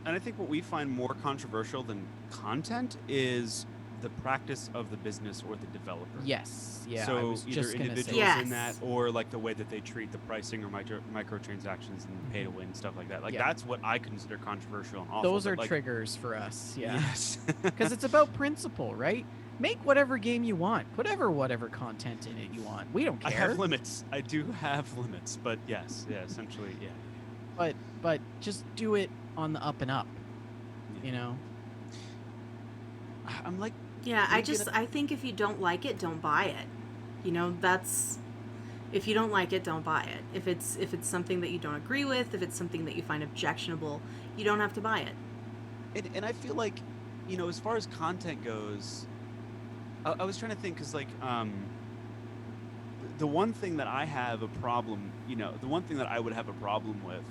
And I think what we find more controversial than content is the practice of the business or the developer. Yes, yeah. I So was either just gonna say. individuals in Yes. that, or like the way that they treat the pricing or microtransactions and pay to win stuff like that. Like Yeah. that's what I consider controversial and awful. Those but, are like, triggers for us, yeah. Yes. Because it's about principle, right? Make whatever game you want. Put whatever content in it you want. We don't I care. have limits. I do have limits, but yes, yeah, essentially, yeah. But just do it on the up and up. You know. I'm like, Yeah, Maybe I think if you don't like it, don't buy it. You know, that's if you don't like it, don't buy it. If it's something that you don't agree with, if it's something that you find objectionable, you don't have to buy it. and I feel like, as far as content goes, I was trying to think because the one thing that I have a problem, the one thing that I would have a problem with,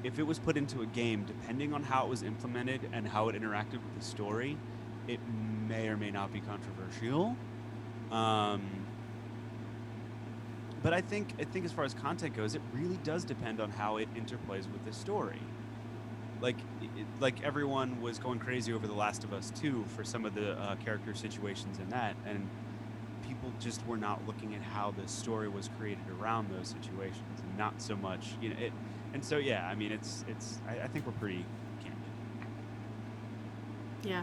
if it was put into a game, depending on how it was implemented and how it interacted with the story, it may or may not be controversial. But I think as far as content goes, it really does depend on how it interplays with the story. Like everyone was going crazy over The Last of Us 2 for some of the character situations in that, and people just were not looking at how the story was created around those situations, and not so much, it. And so, yeah, I mean, I think we're pretty candid. Yeah.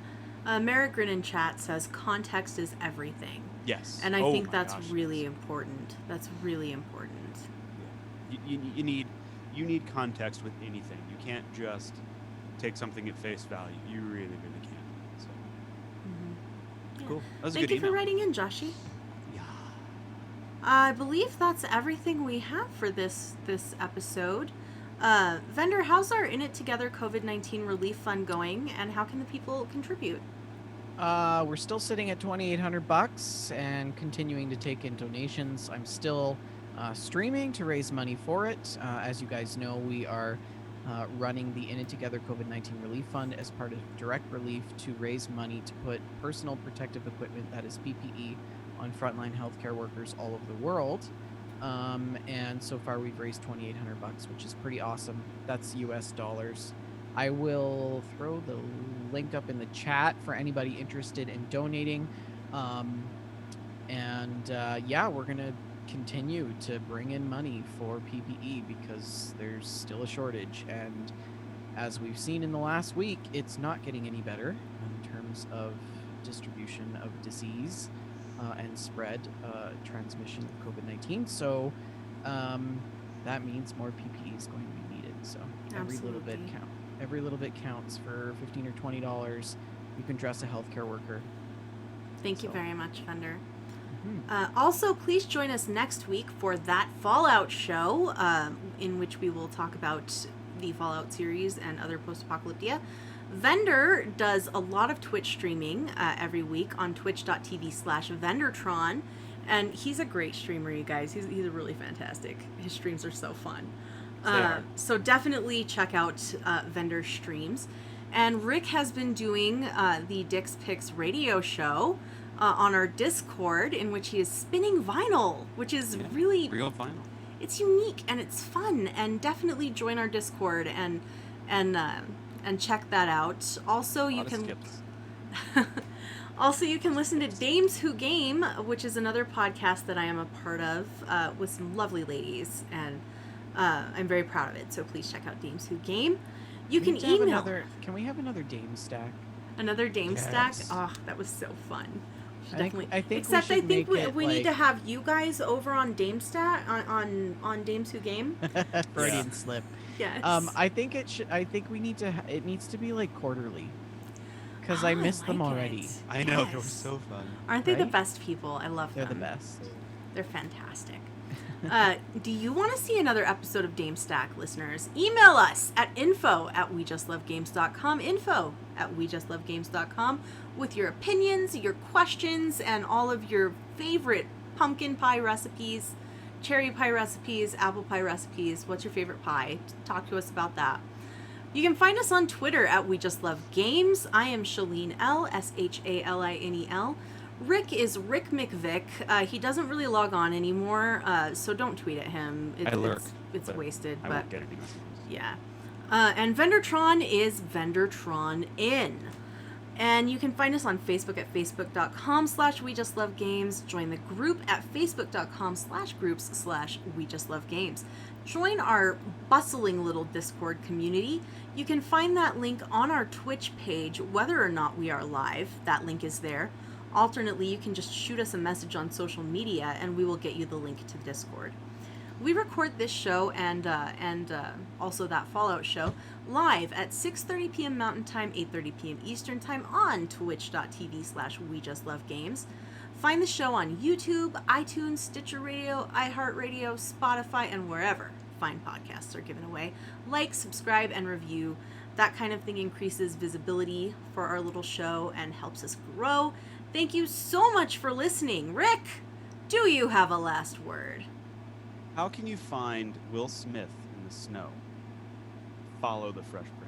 Merrick in chat says context is everything. Yes. And I Oh think my that's gosh, really yes. important. That's really important. Yeah. You need context with anything. You can't just take something at face value. You really, really can't. So Mm-hmm. Yeah. cool. That was a Thank good you for email. writing in, Joshy. Yeah. I believe that's everything we have for this episode. Vendor, how's our In It Together COVID-19 relief fund going, and how can the people contribute? We're still sitting at $2,800 and continuing to take in donations. I'm still streaming to raise money for it. As you guys know, we are running the In It Together COVID-19 Relief Fund as part of Direct Relief to raise money to put personal protective equipment, that is PPE, on frontline healthcare workers all over the world. And so far we've raised $2,800, which is pretty awesome. That's US dollars. I will throw the link up in the chat for anybody interested in donating. Yeah, we're going to continue to bring in money for PPE because there's still a shortage. And as we've seen in the last week, it's not getting any better in terms of distribution of disease and spread, transmission of COVID-19. So that means more PPE is going to be needed. So every little bit Absolutely. counts. Every little bit counts. For $15 or $20, you can dress a healthcare worker. Thank you So- very much, Vendor. Mhm. Also, please join us next week for That Fallout show, in which we will talk about the Fallout series and other post-apocalyptia. Vendor does a lot of Twitch streaming every week on twitch.tv/Vendortron, and he's a great streamer, you guys. He's really fantastic. His streams are so fun. They are. So definitely check out Vendor streams. And Rick has been doing the Dick's Picks radio show on our Discord, in which he is spinning vinyl, which is Yeah, really, real final. it's unique and it's fun. And definitely join our Discord and check that out. Also, you can also you can listen to Dames Who Game, which is another podcast that I am a part of with some lovely ladies, and I'm very proud of it. So please check out Dames Who Game. You can email Can we have another Gamestack? another Dames Yes. stack. Oh, that was so fun. We should I think we Except I should think make it, we need to like- have you guys over on Damestack on Dames Who Game. Freudian slip. Yes. I think it should. I think we need to. It needs to be like quarterly, because Oh, I missed them like already. it. I know, they were Yes. so fun. Aren't they the right? best people? I love They're the them. best. They're fantastic. Do you want to see another episode of Damestack, listeners? Email us at info@wejustlovegames.com, info@wejustlovegames.com, with your opinions, your questions, and all of your favorite pumpkin pie recipes. cherry pie recipes, apple pie recipes. What's your favorite pie? Talk to us about that. You can find us on Twitter at We Just Love Games. I am Shalene L, SHALINEL. Rick is Rick McVick. He doesn't really log on anymore, so don't tweet at him. I lurk, It's wasted, I but won't get any messages. yeah. And Vendortron is Vendortron In. And you can find us on Facebook at facebook.com/We Just Love Games. Join the group at facebook.com/groups/We Just Love Games. Join our bustling little Discord community. You can find that link on our Twitch page, whether or not we are live. That link is there. Alternately, you can just shoot us a message on social media, and we will get you the link to Discord. We record this show and also that Fallout show live at 6:30 p.m. Mountain Time, 8:30 p.m. Eastern Time on twitch.tv/We Just Love Games. Find the show on YouTube, iTunes, Stitcher Radio, iHeartRadio, Spotify, and wherever fine podcasts are given away. Like, subscribe, and review. That kind of thing increases visibility for our little show and helps us grow. Thank you so much for listening. Rick, do you have a last word? How can you find Will Smith in the snow? Follow the Fresh Prince.